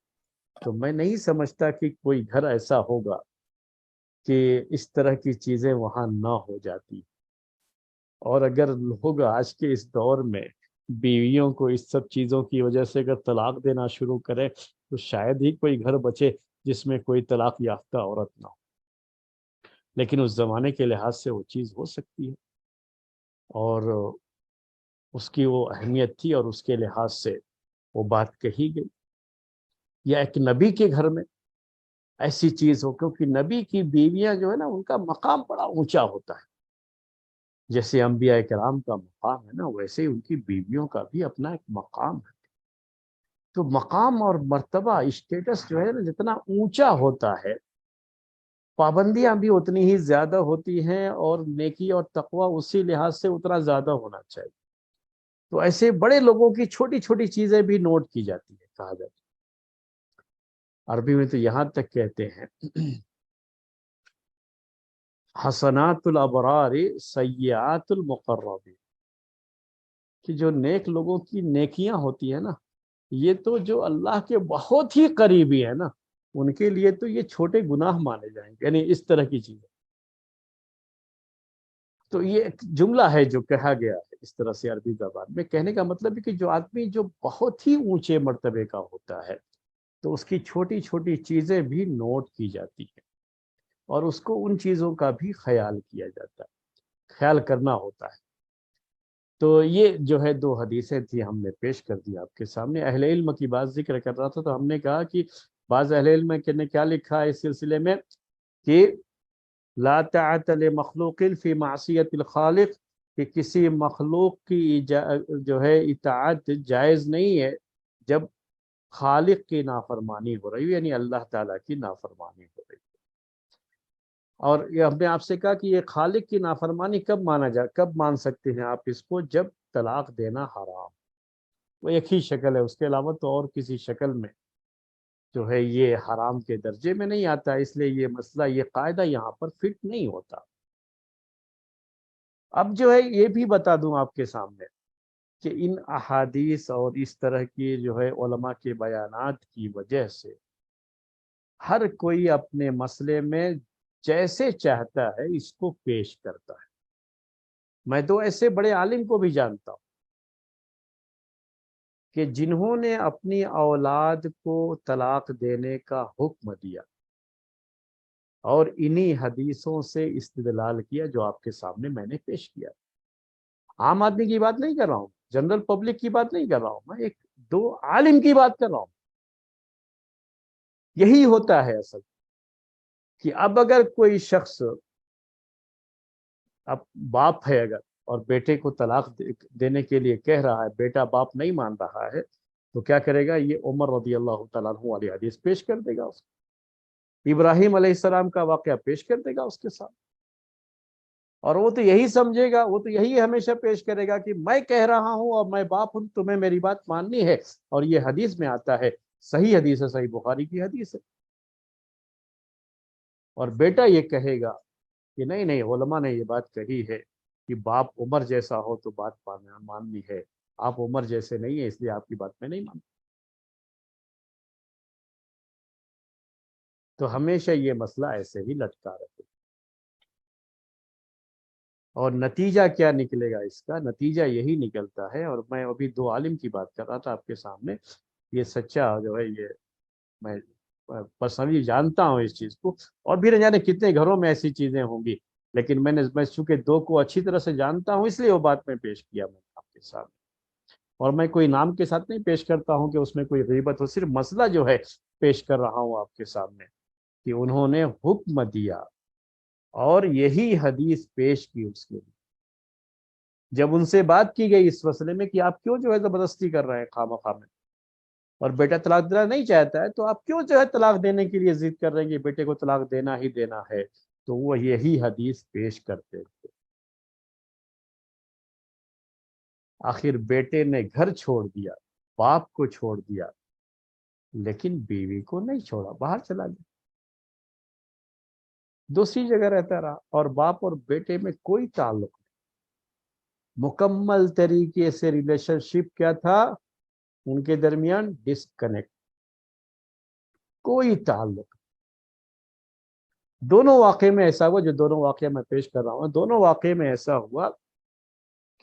تو میں نہیں سمجھتا کہ کوئی گھر ایسا ہوگا کہ اس طرح کی چیزیں وہاں نہ ہو جاتی، اور اگر لوگ آج کے اس دور میں بیویوں کو اس سب چیزوں کی وجہ سے اگر طلاق دینا شروع کرے تو شاید ہی کوئی گھر بچے جس میں کوئی طلاق یافتہ عورت نہ ہو، لیکن اس زمانے کے لحاظ سے وہ چیز ہو سکتی ہے، اور اس کی وہ اہمیت تھی اور اس کے لحاظ سے وہ بات کہی گئی۔ یا ایک نبی کے گھر میں ایسی چیز ہو، کیونکہ نبی کی بیویاں جو ہے نا ان کا مقام بڑا اونچا ہوتا ہے، جیسے انبیاء کرام کا مقام ہے نا، ویسے ہی ان کی بیویوں کا بھی اپنا ایک مقام ہے۔ تو مقام اور مرتبہ، اسٹیٹس جو ہے نا جتنا اونچا ہوتا ہے، پابندیاں بھی اتنی ہی زیادہ ہوتی ہیں، اور نیکی اور تقوی اسی لحاظ سے اتنا زیادہ ہونا چاہیے۔ تو ایسے بڑے لوگوں کی چھوٹی چھوٹی چیزیں بھی نوٹ کی جاتی ہے، کہا جاتا ہے۔ عربی میں تو یہاں تک کہتے ہیں حسنات الابرار سیئات المقربین، کہ جو نیک لوگوں کی نیکیاں ہوتی ہیں نا، یہ تو جو اللہ کے بہت ہی قریبی ہے نا، ان کے لیے تو یہ چھوٹے گناہ مانے جائیں گے، یعنی اس طرح کی چیزیں۔ تو یہ ایک جملہ ہے جو کہا گیا ہے اس طرح سے عربی زبان میں، کہنے کا مطلب ہے کہ جو آدمی جو بہت ہی اونچے مرتبے کا ہوتا ہے تو اس کی چھوٹی چھوٹی چیزیں بھی نوٹ کی جاتی ہیں، اور اس کو ان چیزوں کا بھی خیال کیا جاتا ہے، خیال کرنا ہوتا ہے۔ تو یہ جو ہے دو حدیثیں تھی، ہم نے پیش کر دی آپ کے سامنے۔ اہل علم کی بات ذکر کر رہا تھا تو ہم نے کہا کہ بعض اہل علم نے کیا لکھا ہے اس سلسلے میں کہ لا طاعت لمخلوق فی معصیت الخالق، کہ کسی مخلوق کی جو ہے اطاعت جائز نہیں ہے جب خالق کی نافرمانی ہو رہی ہے، یعنی اللہ تعالیٰ کی نافرمانی ہو رہی ہے۔ اور یہ ہم نے آپ سے کہا کہ یہ خالق کی نافرمانی کب مان سکتے ہیں آپ اس کو؟ جب طلاق دینا حرام، وہ ایک ہی شکل ہے، اس کے علاوہ تو اور کسی شکل میں جو ہے یہ حرام کے درجے میں نہیں آتا، اس لیے یہ مسئلہ، یہ قاعدہ یہاں پر فٹ نہیں ہوتا۔ اب جو ہے یہ بھی بتا دوں آپ کے سامنے کہ ان احادیث اور اس طرح کی جو ہے علماء کے بیانات کی وجہ سے ہر کوئی اپنے مسئلے میں جیسے چاہتا ہے اس کو پیش کرتا ہے۔ میں تو ایسے بڑے عالم کو بھی جانتا ہوں کہ جنہوں نے اپنی اولاد کو طلاق دینے کا حکم دیا اور انہی حدیثوں سے استدلال کیا جو آپ کے سامنے میں نے پیش کیا۔ عام آدمی کی بات نہیں کر رہا ہوں، جنرل پبلک کی بات نہیں کر رہا ہوں، میں ایک دو عالم کی بات کر رہا ہوں۔ یہی ہوتا ہے اصل کہ اب اگر کوئی شخص، اب باپ ہے اگر، اور بیٹے کو طلاق دینے کے لیے کہہ رہا ہے، بیٹا باپ نہیں مان رہا ہے، تو کیا کرے گا؟ یہ عمر رضی اللہ تعالیٰ عنہ والی حدیث پیش کر دے گا، اس کو ابراہیم علیہ السلام کا واقعہ پیش کر دے گا اس کے ساتھ، اور وہ تو یہی سمجھے گا، وہ تو یہی ہمیشہ پیش کرے گا کہ میں کہہ رہا ہوں اور میں باپ ہوں، تمہیں میری بات ماننی ہے، اور یہ حدیث میں آتا ہے، صحیح حدیث ہے، صحیح بخاری کی حدیث ہے۔ اور بیٹا یہ کہے گا کہ نہیں نہیں، علماء نے یہ بات کہی ہے کہ باپ عمر جیسا ہو تو بات ماننی ہے، آپ عمر جیسے نہیں ہیں اس لیے آپ کی بات میں نہیں مانتا۔ تو ہمیشہ یہ مسئلہ ایسے ہی لٹکا رہے، اور نتیجہ کیا نکلے گا؟ اس کا نتیجہ یہی نکلتا ہے، اور میں ابھی دو عالم کی بات کر رہا تھا آپ کے سامنے، یہ سچا جو ہے، یہ میں پرسنلی جانتا ہوں اس چیز کو، اور بھی نہ جانے کتنے گھروں میں ایسی چیزیں ہوں گی، لیکن میں چونکہ دو کو اچھی طرح سے جانتا ہوں اس لیے وہ بات میں پیش کیا میں نے آپ کے سامنے، اور میں کوئی نام کے ساتھ نہیں پیش کرتا ہوں کہ اس میں کوئی غیبت ہو، صرف مسئلہ جو ہے پیش کر رہا ہوں آپ کے سامنے کہ انہوں نے حکم دیا اور یہی حدیث پیش کی اس کے لیے۔ جب ان سے بات کی گئی اس مسئلے میں کہ آپ کیوں جو ہے زبردستی کر رہے ہیں خواہ میں، اور بیٹا طلاق دینا نہیں چاہتا ہے، تو آپ کیوں جو ہے طلاق دینے کے لیے ضد کر رہے ہیں کہ بیٹے کو طلاق دینا ہی دینا ہے، تو وہ یہی حدیث پیش کرتے تھے۔ آخر بیٹے نے گھر چھوڑ دیا، باپ کو چھوڑ دیا، لیکن بیوی کو نہیں چھوڑا، باہر چلا گیا، دوسری جگہ رہتا رہا، اور باپ اور بیٹے میں کوئی تعلق نہیں، مکمل طریقے سے ریلیشن شپ کیا تھا ان کے درمیان؟ ڈسکنیکٹ، کوئی تعلق۔ دونوں واقعے میں ایسا ہوا، جو دونوں واقعے میں پیش کر رہا ہوں، دونوں واقعے میں ایسا ہوا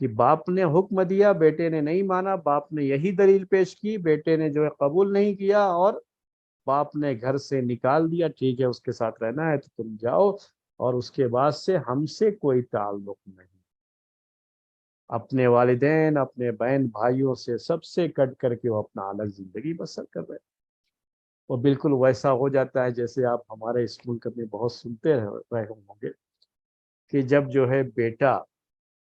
کہ باپ نے حکم دیا، بیٹے نے نہیں مانا، باپ نے یہی دلیل پیش کی، بیٹے نے جو ہے قبول نہیں کیا، اور باپ نے گھر سے نکال دیا، ٹھیک ہے اس کے ساتھ رہنا ہے تو تم جاؤ، اور اس کے بعد سے ہم سے کوئی تعلق نہیں، اپنے والدین، اپنے بہن بھائیوں سے سب سے کٹ کر کے وہ اپنا الگ زندگی بسر کر رہے ہیں۔ وہ بالکل ویسا ہو جاتا ہے جیسے آپ ہمارے اسکول میں بہت سنتے رہے ہوں گے کہ جب جو ہے بیٹا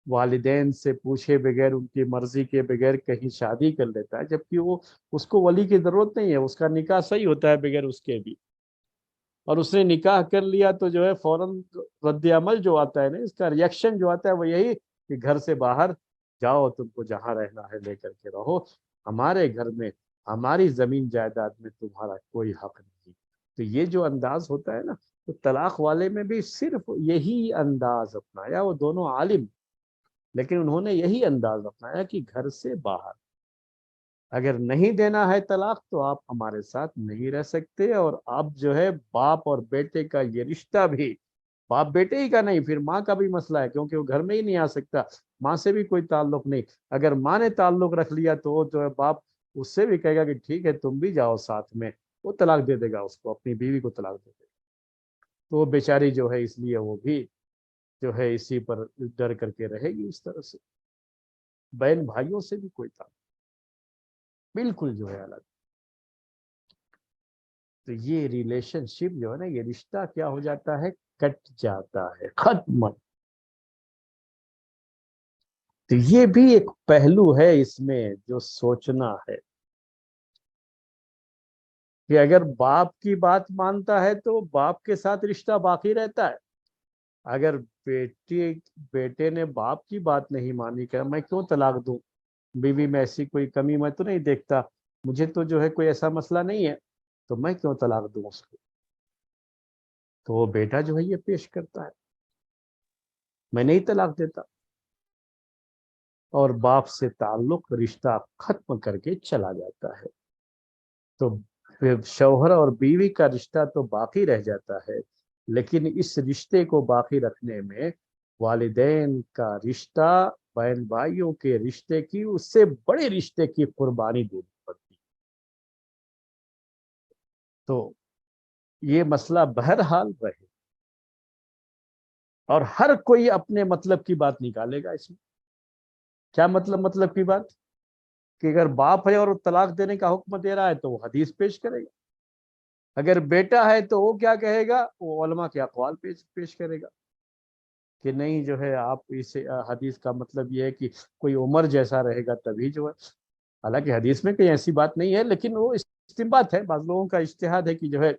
والدین سے پوچھے بغیر، ان کی مرضی کے بغیر کہیں شادی کر لیتا ہے، جبکہ وہ، اس کو ولی کی ضرورت نہیں ہے، اس کا نکاح صحیح ہوتا ہے بغیر اس کے بھی، اور اس نے نکاح کر لیا تو جو ہے فوراً رد عمل جو آتا ہے نا، اس کا ریئیکشن جو آتا ہے وہ یہی کہ گھر سے باہر جاؤ، تم کو جہاں رہنا ہے لے کر کے رہو، ہمارے گھر میں، ہماری زمین جائیداد میں تمہارا کوئی حق نہیں۔ تو یہ جو انداز ہوتا ہے نا، تو طلاق والے میں بھی صرف یہی انداز اپنایا، وہ دونوں عالم، لیکن انہوں نے یہی انداز اپنایا کہ گھر سے باہر، اگر نہیں دینا ہے طلاق تو آپ ہمارے ساتھ نہیں رہ سکتے، اور آپ جو ہے باپ اور بیٹے کا یہ رشتہ بھی باپ بیٹے ہی کا نہیں، پھر ماں کا بھی مسئلہ ہے، کیونکہ وہ گھر میں ہی نہیں آ سکتا، ماں سے بھی کوئی تعلق نہیں، اگر ماں نے تعلق رکھ لیا تو وہ جو ہے باپ اس سے بھی کہے گا کہ ٹھیک ہے تم بھی جاؤ ساتھ میں، وہ طلاق دے دے گا اس کو، اپنی بیوی کو طلاق دے دے گا، تو وہ بیچاری جو ہے اس لیے وہ بھی جو ہے اسی پر ڈر کر کے رہے گی، اس طرح سے بہن بھائیوں سے بھی کوئی تعلق، بالکل جو ہے الگ۔ تو یہ ریلیشن شپ جو ہے نا، یہ رشتہ کیا ہو جاتا ہے؟ کٹ جاتا ہے، ختم۔ تو یہ بھی ایک پہلو ہے اس میں جو سوچنا ہے کہ اگر باپ کی بات مانتا ہے تو باپ کے ساتھ رشتہ باقی رہتا ہے، اگر بیٹے نے باپ کی بات نہیں مانی کہ میں کیوں طلاق دوں، بیوی میں ایسی کوئی کمی میں تو نہیں دیکھتا، مجھے تو جو ہے کوئی ایسا مسئلہ نہیں ہے، تو میں کیوں طلاق دوں اس کو، تو وہ بیٹا جو ہے یہ پیش کرتا ہے میں نہیں طلاق دیتا، اور باپ سے تعلق رشتہ ختم کر کے چلا جاتا ہے۔ تو پھر شوہر اور بیوی کا رشتہ تو باقی رہ جاتا ہے، لیکن اس رشتے کو باقی رکھنے میں والدین کا رشتہ، بہن بھائیوں کے رشتے کی، اس سے بڑے رشتے کی قربانی دینی پڑتی۔ تو یہ مسئلہ بہرحال رہے، اور ہر کوئی اپنے مطلب کی بات نکالے گا اس میں۔ کیا مطلب کی بات؟ کہ اگر باپ ہے اور طلاق دینے کا حکم دے رہا ہے تو وہ حدیث پیش کرے گا، اگر بیٹا ہے تو وہ کیا کہے گا، وہ علماء کے اقوال پیش کرے گا کہ نہیں جو ہے آپ اس حدیث کا مطلب یہ ہے کہ کوئی عمر جیسا رہے گا تبھی جو ہے، حالانکہ حدیث میں کوئی ایسی بات نہیں ہے، لیکن وہ استنباط ہے، بعض لوگوں کا اجتہاد ہے کہ جو ہے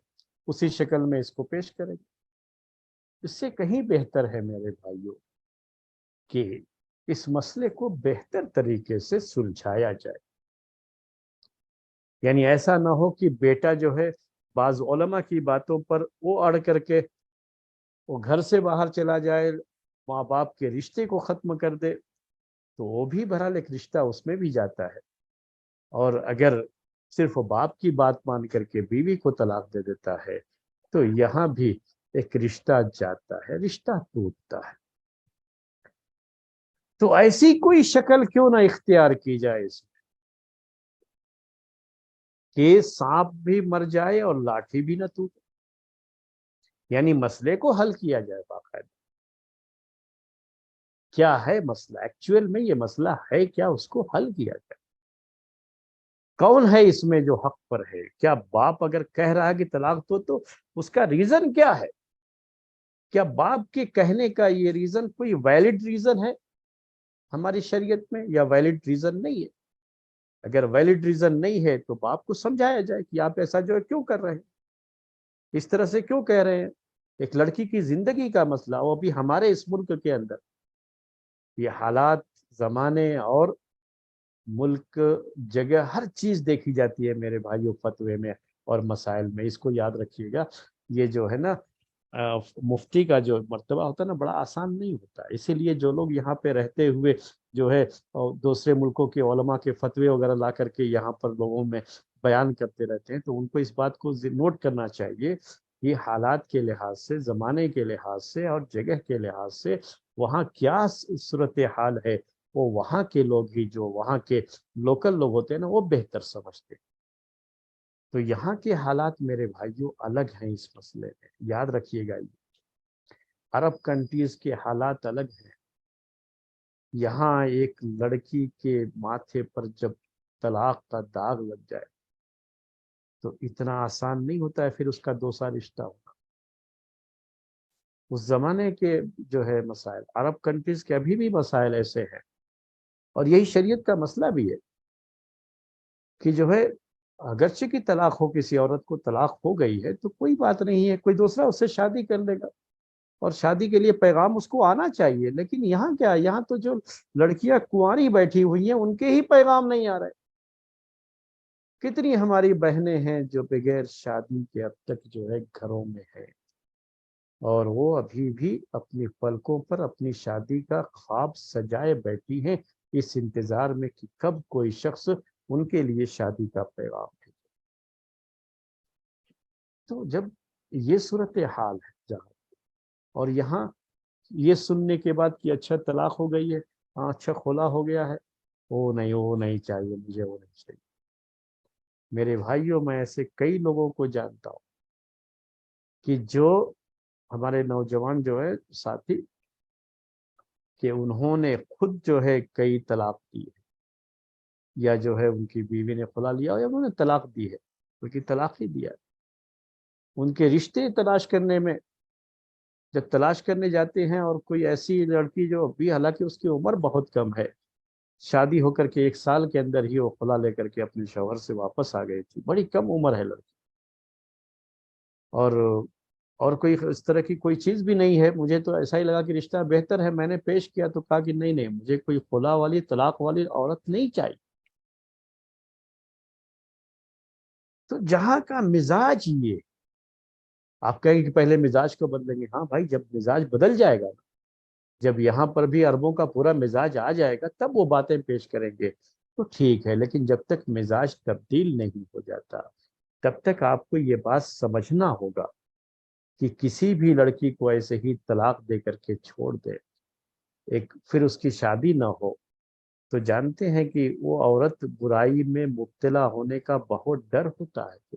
اسی شکل میں اس کو پیش کرے گا۔ اس سے کہیں بہتر ہے میرے بھائیوں کہ اس مسئلے کو بہتر طریقے سے سلجھایا جائے، یعنی ایسا نہ ہو کہ بیٹا جو ہے بعض علماء کی باتوں پر وہ اڑ کر کے وہ گھر سے باہر چلا جائے، ماں باپ کے رشتے کو ختم کر دے، تو وہ بھی بہرحال ایک رشتہ اس میں بھی جاتا ہے، اور اگر صرف باپ کی بات مان کر کے بیوی کو طلاق دے دیتا ہے تو یہاں بھی ایک رشتہ جاتا ہے، رشتہ ٹوٹتا ہے۔ تو ایسی کوئی شکل کیوں نہ اختیار کی جائے اس میں کہ سانپ بھی مر جائے اور لاٹھی بھی نہ ٹوٹے، یعنی مسئلے کو حل کیا جائے باقاعدہ۔ کیا ہے مسئلہ ایکچوئل میں، یہ مسئلہ ہے کیا، اس کو حل کیا جائے۔ کون ہے اس میں جو حق پر ہے؟ کیا باپ اگر کہہ رہا ہے کہ طلاق دو تو اس کا ریزن کیا ہے؟ کیا باپ کے کہنے کا یہ ریزن کوئی ویلڈ ریزن ہے ہماری شریعت میں، یا ویلڈ ریزن نہیں ہے؟ اگر ویلڈ ریزن نہیں ہے تو باپ کو سمجھایا جائے کہ آپ ایسا جو ہے کیوں کر رہے ہیں، اس طرح سے کیوں کہہ رہے ہیں۔ ایک لڑکی کی زندگی کا مسئلہ، وہ بھی ہمارے اس ملک کے اندر، یہ حالات، زمانے اور ملک، جگہ، ہر چیز دیکھی جاتی ہے میرے بھائیوں فتوے میں اور مسائل میں۔ اس کو یاد رکھیے گا، یہ جو ہے نا مفتی کا جو مرتبہ ہوتا ہے نا، بڑا آسان نہیں ہوتا، اسی لیے جو لوگ یہاں پہ رہتے ہوئے جو ہے دوسرے ملکوں کے علماء کے فتوے وغیرہ لا کر کے یہاں پر لوگوں میں بیان کرتے رہتے ہیں، تو ان کو اس بات کو نوٹ کرنا چاہیے، یہ حالات کے لحاظ سے، زمانے کے لحاظ سے اور جگہ کے لحاظ سے وہاں کیا صورتحال ہے، وہ وہاں کے لوگ ہی، جو وہاں کے لوکل لوگ ہوتے ہیں نا، وہ بہتر سمجھتے ہیں۔ تو یہاں کے حالات میرے بھائیوں الگ ہیں اس مسئلے میں، یاد رکھیے گا، یہ عرب کنٹریز کے حالات الگ ہیں۔ یہاں ایک لڑکی کے ماتھے پر جب طلاق کا داغ لگ جائے تو اتنا آسان نہیں ہوتا ہے پھر اس کا دوسرا رشتہ ہونا۔ اس زمانے کے جو ہے مسائل، عرب کنٹریز کے ابھی بھی مسائل ایسے ہیں، اور یہی شریعت کا مسئلہ بھی ہے کہ جو ہے اگرچہ کی طلاق ہو، کسی عورت کو طلاق ہو گئی ہے تو کوئی بات نہیں ہے، کوئی دوسرا اس سے شادی کر لے گا، اور شادی کے لیے پیغام اس کو آنا چاہیے۔ لیکن یہاں کیا، یہاں تو جو لڑکیاں کنواری بیٹھی ہوئی ہیں ان کے ہی پیغام نہیں آ رہے۔ کتنی ہماری بہنیں ہیں جو بغیر شادی کے اب تک جو ہے گھروں میں ہیں، اور وہ ابھی بھی اپنی پلکوں پر اپنی شادی کا خواب سجائے بیٹھی ہیں، اس انتظار میں کہ کب کوئی شخص ان کے لیے شادی کا پیغام ہے۔ تو جب یہ صورتحال ہے جہاں، اور یہاں یہ سننے کے بعد کہ اچھا طلاق ہو گئی ہے، ہاں اچھا خلا ہو گیا ہے، وہ نہیں چاہیے مجھے، وہ نہیں چاہیے۔ میرے بھائیوں، میں ایسے کئی لوگوں کو جانتا ہوں کہ جو ہمارے نوجوان جو ہے ساتھی، کہ انہوں نے خود جو ہے کئی طلاق دی ہے، یا جو ہے ان کی بیوی نے خلا لیا یا انہوں نے طلاق دی ہے، بلکہ طلاق ہی دیا ہے۔ ان کے رشتے تلاش کرنے میں جب تلاش کرنے جاتے ہیں اور کوئی ایسی لڑکی جو ابھی حالانکہ اس کی عمر بہت کم ہے، شادی ہو کر کے 1 سال کے اندر ہی وہ خلا لے کر کے اپنے شوہر سے واپس آ گئی تھی، بڑی کم عمر ہے لڑکی، اور کوئی اس طرح کی کوئی چیز بھی نہیں ہے، مجھے تو ایسا ہی لگا کہ رشتہ بہتر ہے، میں نے پیش کیا تو کہا کہ نہیں مجھے کوئی خلا والی طلاق والی عورت نہیں چاہیے۔ تو جہاں کا مزاج یہ، آپ کہیں کہ پہلے مزاج کو بدلیں گے، ہاں بھائی جب مزاج بدل جائے گا، جب یہاں پر بھی عربوں کا پورا مزاج آ جائے گا تب وہ باتیں پیش کریں گے تو ٹھیک ہے، لیکن جب تک مزاج تبدیل نہیں ہو جاتا تب تک آپ کو یہ بات سمجھنا ہوگا کہ کسی بھی لڑکی کو ایسے ہی طلاق دے کر کے چھوڑ دے، پھر اس کی شادی نہ ہو، تو جانتے ہیں کہ وہ عورت برائی میں مبتلا ہونے کا بہت ڈر ہوتا ہے۔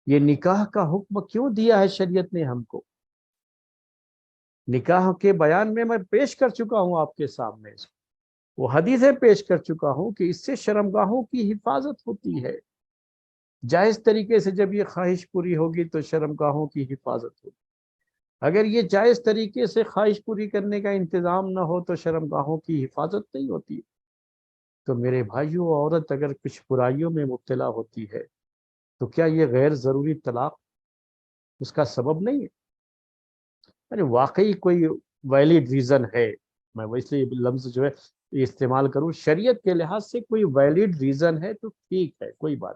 یہ نکاح کا حکم کیوں دیا ہے شریعت نے ہم کو؟ نکاح کے بیان میں پیش کر چکا ہوں آپ کے سامنے، وہ حدیثیں پیش کر چکا ہوں کہ اس سے شرمگاہوں کی حفاظت ہوتی ہے، جائز طریقے سے جب یہ خواہش پوری ہوگی تو شرمگاہوں کی حفاظت ہوگی، اگر یہ جائز طریقے سے خواہش پوری کرنے کا انتظام نہ ہو تو شرمگاہوں کی حفاظت نہیں ہوتی۔ تو میرے بھائیوں، عورت اگر کچھ برائیوں میں مبتلا ہوتی ہے تو کیا یہ غیر ضروری طلاق اس کا سبب نہیں ہے؟ یعنی واقعی کوئی ویلڈ ریزن ہے، میں وہ اس لیے لفظ جو ہے استعمال کروں، شریعت کے لحاظ سے کوئی ویلڈ ریزن ہے تو ٹھیک ہے، کوئی بات،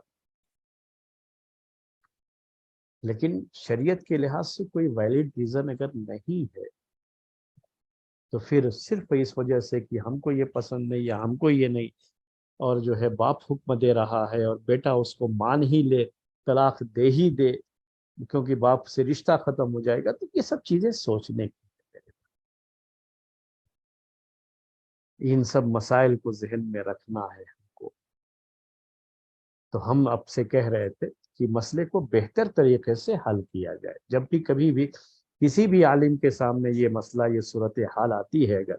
لیکن شریعت کے لحاظ سے کوئی ویلڈ ریزن اگر نہیں ہے تو پھر صرف اس وجہ سے کہ ہم کو یہ پسند نہیں یا ہم کو یہ نہیں، اور جو ہے باپ حکم دے رہا ہے اور بیٹا اس کو مان ہی لے، طلاق دے ہی دے کیونکہ باپ سے رشتہ ختم ہو جائے گا، تو یہ سب چیزیں سوچنے کی، ان سب مسائل کو ذہن میں رکھنا ہے ہم کو۔ تو ہم اب سے کہہ رہے تھے کہ مسئلے کو بہتر طریقے سے حل کیا جائے، جب بھی کبھی بھی کسی بھی عالم کے سامنے یہ مسئلہ، یہ صورتحال آتی ہے اگر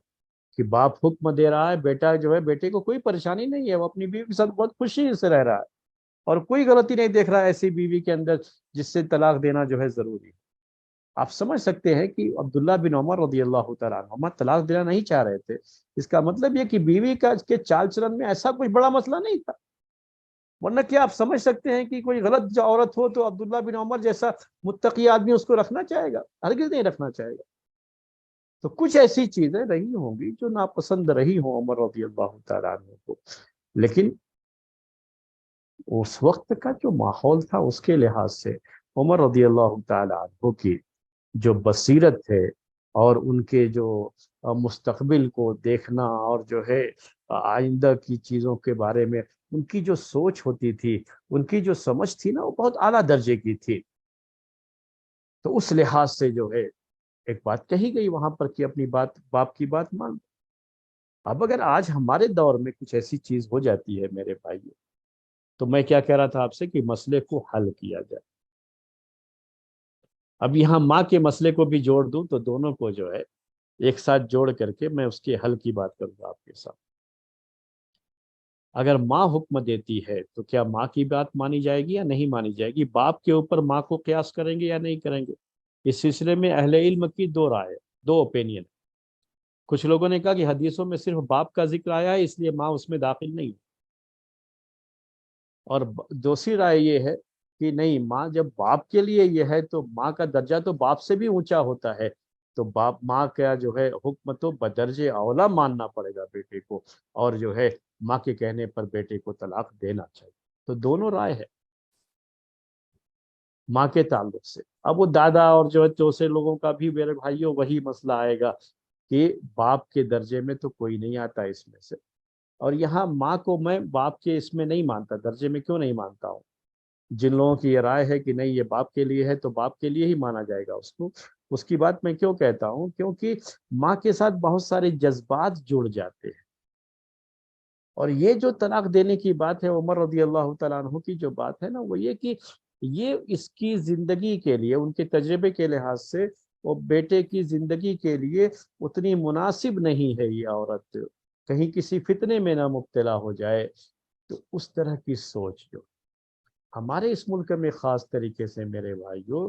کہ باپ حکم دے رہا ہے، بیٹا جو ہے، بیٹے کو کوئی پریشانی نہیں ہے، وہ اپنی بیوی کے ساتھ بہت خوشی سے رہ رہا ہے اور کوئی غلطی نہیں دیکھ رہا ہے ایسی بیوی کے اندر جس سے طلاق دینا جو ہے ضروری ہے۔ آپ سمجھ سکتے ہیں کہ عبداللہ بن عمر رضی اللہ تعالیٰ عنہما طلاق دینا نہیں چاہ رہے تھے، اس کا مطلب یہ کہ بیوی کا کے چال چلن میں ایسا کوئی بڑا مسئلہ نہیں تھا، ورنہ کیا آپ سمجھ سکتے ہیں کہ کوئی غلط جو عورت ہو تو عبداللہ بن عمر جیسا متقی آدمی اس کو رکھنا چاہے گا؟ ہرگز نہیں رکھنا چاہے گا۔ تو کچھ ایسی چیزیں رہی ہوں گی جو ناپسند رہی ہوں عمر رضی اللہ تعالیٰ عنہ کو، لیکن اس وقت کا جو ماحول تھا اس کے لحاظ سے عمر رضی اللہ تعالیٰ عنہ کی جو بصیرت ہے اور ان کے جو مستقبل کو دیکھنا اور جو ہے آئندہ کی چیزوں کے بارے میں ان کی جو سوچ ہوتی تھی، ان کی جو سمجھ تھی نا، وہ بہت اعلیٰ درجے کی تھی۔ تو اس لحاظ سے جو ہے ایک بات کہی گئی وہاں پر کہ اپنی بات، باپ کی بات مان۔ اب اگر آج ہمارے دور میں کچھ ایسی چیز ہو جاتی ہے میرے بھائیوں، تو میں کیا کہہ رہا تھا آپ سے کہ مسئلے کو حل کیا جائے۔ اب یہاں ماں کے مسئلے کو بھی جوڑ دوں تو دونوں کو جو ہے ایک ساتھ جوڑ کر کے میں اس کے حل کی بات کروں گا آپ کے ساتھ۔ اگر ماں حکم دیتی ہے تو کیا ماں کی بات مانی جائے گی یا نہیں مانی جائے گی؟ باپ کے اوپر ماں کو قیاس کریں گے یا نہیں کریں گے؟ اس سلسلے میں اہل علم کی دو رائے، دو اوپینین۔ کچھ لوگوں نے کہا کہ حدیثوں میں صرف باپ کا ذکر آیا ہے اس لیے ماں اس میں داخل نہیں، اور دوسری رائے یہ ہے کہ نہیں، ماں جب باپ کے لیے یہ ہے تو ماں کا درجہ تو باپ سے بھی اونچا ہوتا ہے، تو باپ ماں کا جو ہے حکم تو بدرجہ اولا ماننا پڑے گا بیٹے کو، اور جو ہے ماں کے کہنے پر بیٹے کو طلاق دینا چاہیے۔ تو دونوں رائے ہے ماں کے تعلق سے۔ اب وہ دادا اور جو ہے دوسرے لوگوں کا بھی میرے بھائیوں وہی مسئلہ آئے گا کہ باپ کے درجے میں تو کوئی نہیں آتا اس میں سے، اور یہاں ماں کو میں باپ کے اس میں نہیں مانتا، درجے میں کیوں نہیں مانتا ہوں؟ جن لوگوں کی یہ رائے ہے کہ نہیں یہ باپ کے لیے ہے تو باپ کے لیے ہی مانا جائے گا اس کو، اس کی بات میں کیوں کہتا ہوں؟ کیونکہ ماں کے ساتھ بہت سارے جذبات جڑ جاتے ہیں، اور یہ جو طلاق دینے کی بات ہے عمر رضی اللہ تعالیٰ عنہ کی جو بات ہے نا، وہ یہ کہ یہ اس کی زندگی کے لیے، ان کے تجربے کے لحاظ سے وہ بیٹے کی زندگی کے لیے اتنی مناسب نہیں ہے یہ عورت، کہیں کسی فتنے میں نہ مبتلا ہو جائے۔ تو اس طرح کی سوچ جو ہمارے اس ملک میں خاص طریقے سے میرے بھائیوں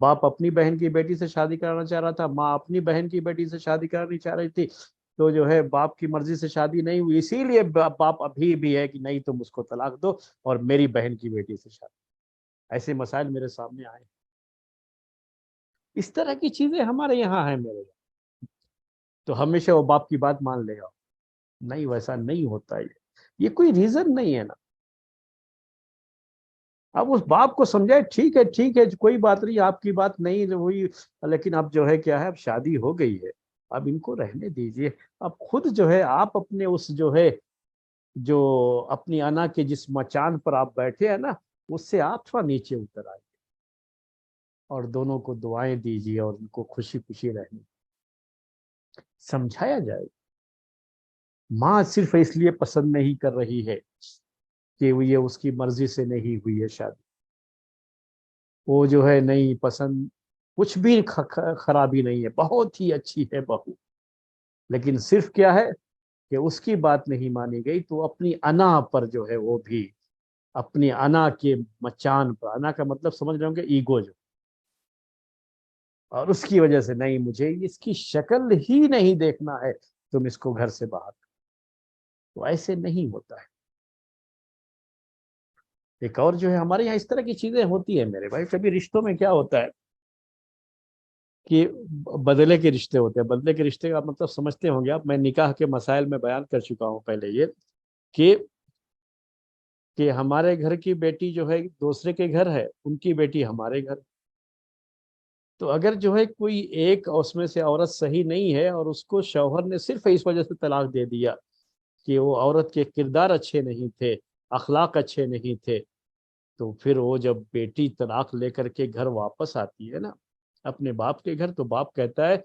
باپ اپنی بہن کی بیٹی سے شادی کرانا چاہ رہا تھا، ماں اپنی بہن کی بیٹی سے شادی کرانی چاہ رہی تھی، تو جو ہے باپ کی مرضی سے شادی نہیں ہوئی، اسی لیے باپ ابھی بھی ہے کہ نہیں تم اس کو طلاق دو اور میری بہن کی بیٹی سے شادی۔ ایسے مسائل میرے سامنے آئے، اس طرح کی چیزیں ہمارے یہاں ہیں میرے یہاں۔ تو ہمیشہ وہ باپ کی بات مان لے گا، نہیں ویسا نہیں ہوتا، یہ کوئی ریزن نہیں ہے نا۔ اب اس باپ کو سمجھائے، ٹھیک ہے ٹھیک ہے کوئی بات نہیں، آپ کی بات نہیں ہوئی، لیکن اب جو ہے کیا ہے، اب شادی ہو گئی ہے، اب ان کو رہنے دیجئے۔ اب خود جو ہے آپ اپنے اس جو ہے جو اپنی انا کے جس مچان پر آپ بیٹھے ہیں نا، اس سے آپ تھوڑا نیچے اتر آئیے اور دونوں کو دعائیں دیجیے اور ان کو خوشی خوشی رہنے سمجھایا جائے۔ ماں صرف اس لیے پسند نہیں کر رہی ہے کہ یہ اس کی مرضی سے نہیں ہوئی ہے شادی، وہ جو ہے نہیں پسند، کچھ بھی خرابی نہیں ہے، بہت ہی اچھی ہے بہو، لیکن صرف کیا ہے کہ اس کی بات نہیں مانی گئی، تو اپنی انا پر جو ہے وہ بھی اپنی انا کے مچان پر، انا کا مطلب سمجھ رہے ہوں گے ایگو جو، اور اس کی وجہ سے نہیں، مجھے اس کی شکل ہی نہیں دیکھنا ہے، تم اس کو گھر سے باہر۔ تو ایسے نہیں ہوتا ہے۔ ایک اور جو ہے ہمارے یہاں اس طرح کی چیزیں ہوتی ہیں میرے بھائی، کبھی رشتوں میں کیا ہوتا ہے کہ بدلے کے رشتے ہوتے ہیں۔ بدلے کے رشتے کا مطلب سمجھتے ہوں گے آپ، میں نکاح کے مسائل میں بیان کر چکا ہوں پہلے یہ کہ ہمارے گھر کی بیٹی جو ہے دوسرے کے گھر ہے، ان کی بیٹی ہمارے گھر، تو اگر جو ہے کوئی ایک اس میں سے عورت صحیح نہیں ہے اور اس کو شوہر نے صرف اس وجہ سے طلاق دے دیا کہ وہ عورت کے کردار اچھے نہیں تھے، اخلاق اچھے نہیں تھے، تو پھر وہ جب بیٹی طلاق لے کر کے گھر واپس آتی ہے نا اپنے باپ کے گھر، تو باپ کہتا ہے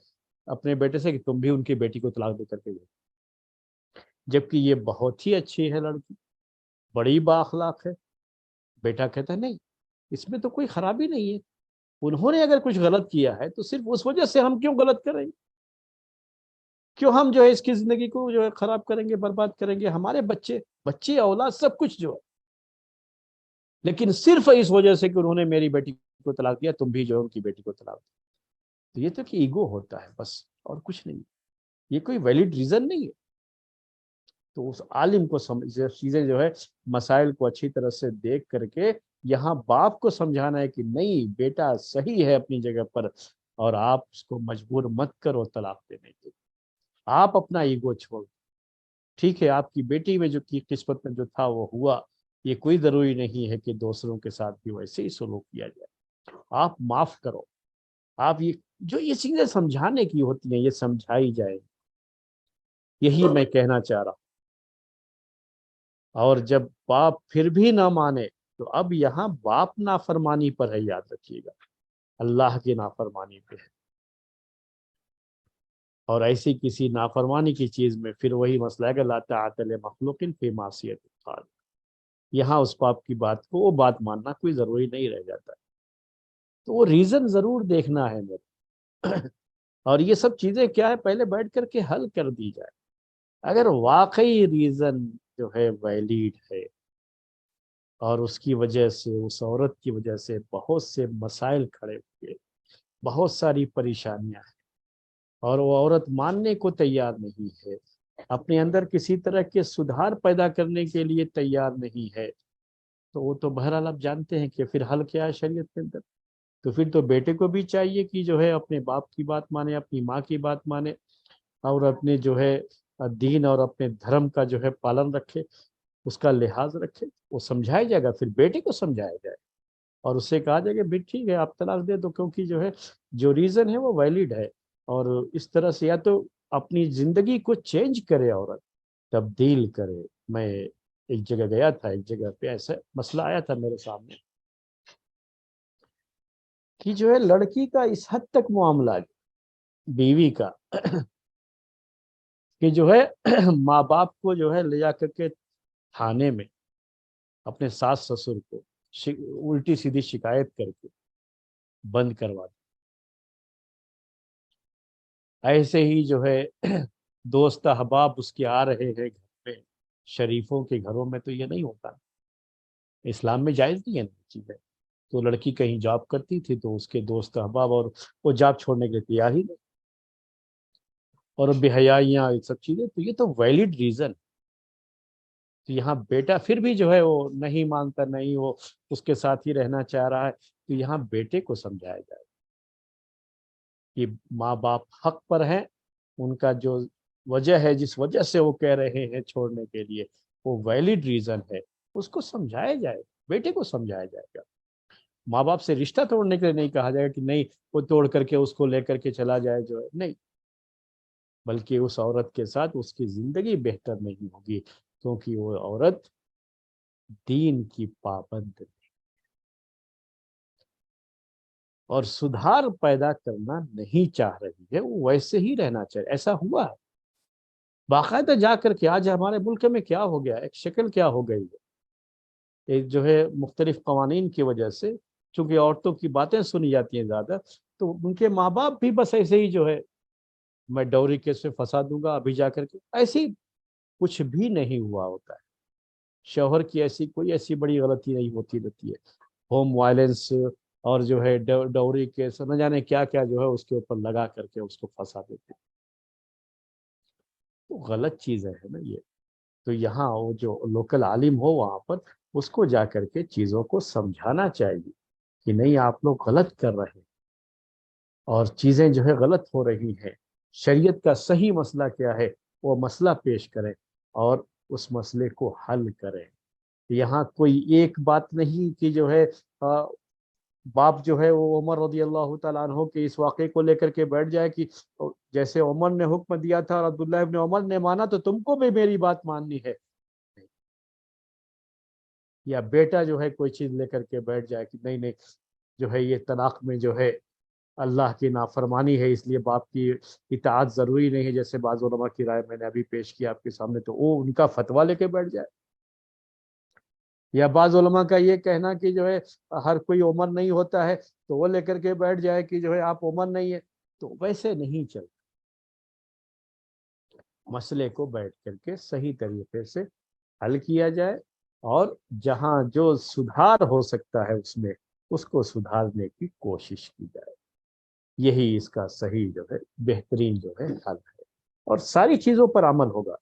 اپنے بیٹے سے کہ تم بھی ان کی بیٹی کو طلاق دے کر کے گئے، جبکہ یہ بہت ہی اچھی ہے لڑکی، بڑی با اخلاق ہے۔ بیٹا کہتا ہے نہیں، اس میں تو کوئی خرابی نہیں ہے، انہوں نے اگر کچھ غلط کیا ہے تو صرف اس وجہ سے ہم کیوں غلط کریں گے، کیوں ہم جو ہے اس کی زندگی کو جو ہے خراب کریں گے، برباد کریں گے، ہمارے بچے بچے اولاد سب کچھ جو ہے، لیکن صرف اس وجہ سے کہ انہوں نے میری بیٹی کو طلاق دیا، تم بھی جو ہے ان کی بیٹی کو طلاق دیا۔ تو یہ تو کہ ایگو ہوتا ہے بس، اور کچھ نہیں، یہ کوئی ویلڈ ریزن نہیں ہے۔ تو اس عالم کو چیزیں جو ہے مسائل کو اچھی طرح سے دیکھ کر کے یہاں باپ کو سمجھانا ہے کہ نہیں بیٹا صحیح ہے اپنی جگہ پر، اور آپ اس کو مجبور مت کرو طلاق دینے کے، آپ اپنا ایگو چھوڑ، ٹھیک ہے آپ کی بیٹی میں جو کی قسمت میں جو تھا وہ ہوا، یہ کوئی ضروری نہیں ہے کہ دوسروں کے ساتھ بھی ویسے ہی سلوک کیا جائے، آپ معاف کرو، آپ یہ چیزیں سمجھانے کی ہوتی ہیں یہ سمجھائی جائے، یہی میں کہنا چاہ رہا ہوں۔ اور جب باپ پھر بھی نہ مانے تو اب یہاں باپ نافرمانی پر ہے، یاد رکھیے گا، اللہ کی نافرمانی پہ ہے، اور ایسی کسی نافرمانی کی چیز میں پھر وہی مسئلہ ہے کہ لا طاعت لمخلوق فی معصیت الخالق، یہاں اس باپ کی بات کو وہ بات ماننا کوئی ضروری نہیں رہ جاتا ہے، تو وہ ریزن ضرور دیکھنا ہے میرے اور یہ سب چیزیں کیا ہے پہلے بیٹھ کر کے حل کر دی جائے۔ اگر واقعی ریزن جو ہے ویلڈ ہے اور اس کی وجہ سے اس عورت کی وجہ سے بہت سے مسائل کھڑے ہوئے، بہت ساری پریشانیاں ہیں، اور وہ عورت ماننے کو تیار نہیں ہے، اپنے اندر کسی طرح کے سدھار پیدا کرنے کے لیے تیار نہیں ہے، تو وہ تو بہرحال آپ جانتے ہیں کہ پھر حل کیا ہے شریعت کے اندر۔ تو پھر تو بیٹے کو بھی چاہیے کہ جو ہے اپنے باپ کی بات مانے، اپنی ماں کی بات مانے، اور اپنے جو ہے دین اور اپنے دھرم کا جو ہے پالن رکھے، اس کا لحاظ رکھے، وہ سمجھایا جائے گا، پھر بیٹے کو سمجھایا جائے اور اس سے کہا جائے کہ بھی ٹھیک ہے آپ طلاق دے دو، کیونکہ جو ہے جو ریزن ہے وہ ویلڈ ہے، اور اس طرح سے یا تو اپنی زندگی کو چینج کرے، عورت تبدیل کرے۔ میں ایک جگہ گیا تھا، ایک جگہ پہ ایسا مسئلہ آیا تھا میرے سامنے کہ جو ہے لڑکی کا اس حد تک معاملہ بیوی کا کہ جو ہے ماں باپ کو جو ہے لے جا کر کے تھانے میں اپنے ساس سسر کو الٹی سیدھی شکایت کر کے بند کروا دیا۔ ایسے ہی جو ہے دوست احباب اس کے آ رہے ہیں گھر پہ، شریفوں کے گھروں میں تو یہ نہیں ہوتا، اسلام میں جائز نہیں ہے چیزیں، تو لڑکی کہیں جاب کرتی تھی تو اس کے دوست احباب اور وہ جاب چھوڑنے کے لیے تیار ہی نہیں، اور بے حیائیاں یہ سب چیزیں، تو یہ تو ویلڈ ریزن. تو یہاں بیٹا پھر بھی جو ہے وہ نہیں مانتا، نہیں وہ اس کے ساتھ ہی رہنا چاہ رہا ہے، تو یہاں بیٹے کو سمجھایا جائے کہ ماں باپ حق پر ہیں، ان کا جو وجہ ہے جس وجہ سے وہ کہہ رہے ہیں چھوڑنے کے لیے وہ ویلڈ ریزن ہے، اس کو سمجھایا جائے، بیٹے کو سمجھایا جائے گا. ماں باپ سے رشتہ توڑنے کے لیے نہیں کہا جائے گا کہ نہیں وہ توڑ کر کے اس کو لے کر کے چلا جائے جو ہے، نہیں، بلکہ اس عورت کے ساتھ اس کی زندگی بہتر نہیں ہوگی، کیونکہ وہ عورت دین کی پابند اور سدھار پیدا کرنا نہیں چاہ رہی ہے، وہ ویسے ہی رہنا چاہیے. ایسا ہوا ہے باقاعدہ جا کر کے. آج ہمارے ملک میں کیا ہو گیا، ایک شکل کیا ہو گئی ہے، ایک جو ہے مختلف قوانین کی وجہ سے چونکہ عورتوں کی باتیں سنی جاتی ہیں زیادہ، تو ان کے ماں باپ بھی بس ایسے ہی جو ہے میں ڈوری کیس میں پھنسا دوں گا ابھی جا کر کے، ایسی کچھ بھی نہیں ہوا ہوتا ہے. شوہر کی ایسی کوئی ایسی بڑی غلطی نہیں ہوتی رہتی ہے. ہوم وائلنس اور جو ہے ڈوری کیس نہ جانے کیا کیا جو ہے اس کے اوپر لگا کر کے اس کو پھنسا دیتے، تو غلط چیز ہے نا یہ. تو یہاں وہ جو لوکل عالم ہو وہاں پر اس کو جا کر کے چیزوں کو سمجھانا چاہیے کہ نہیں آپ لوگ غلط کر رہے ہیں اور چیزیں جو ہے غلط ہو رہی ہیں. شریعت کا صحیح مسئلہ کیا ہے وہ مسئلہ پیش کریں اور اس مسئلے کو حل کریں. یہاں کوئی ایک بات نہیں کہ جو ہے باپ جو ہے وہ عمر رضی اللہ تعالیٰ عنہ کے اس واقعے کو لے کر کے بیٹھ جائے کہ جیسے عمر نے حکم دیا تھا اور عبداللہ ابن عمر نے مانا تو تم کو بھی میری بات ماننی ہے. یا بیٹا جو ہے کوئی چیز لے کر کے بیٹھ جائے کہ نہیں نہیں جو ہے یہ طلاق میں جو ہے اللہ کی نافرمانی ہے اس لیے باپ کی اطاعت ضروری نہیں ہے، جیسے بعض علماء کی رائے میں نے ابھی پیش کی آپ کے سامنے، تو وہ ان کا فتویٰ لے کے بیٹھ جائے. یا بعض علماء کا یہ کہنا کہ جو ہے ہر کوئی عمر نہیں ہوتا ہے تو وہ لے کر کے بیٹھ جائے کہ جو ہے آپ عمر نہیں ہے، تو ویسے نہیں چلتا. مسئلے کو بیٹھ کر کے صحیح طریقے سے حل کیا جائے اور جہاں جو سدھار ہو سکتا ہے اس میں اس کو سدھارنے کی کوشش کی جائے. یہی اس کا صحیح جو ہے بہترین جو ہے حل ہے. اور ساری چیزوں پر عمل ہوگا،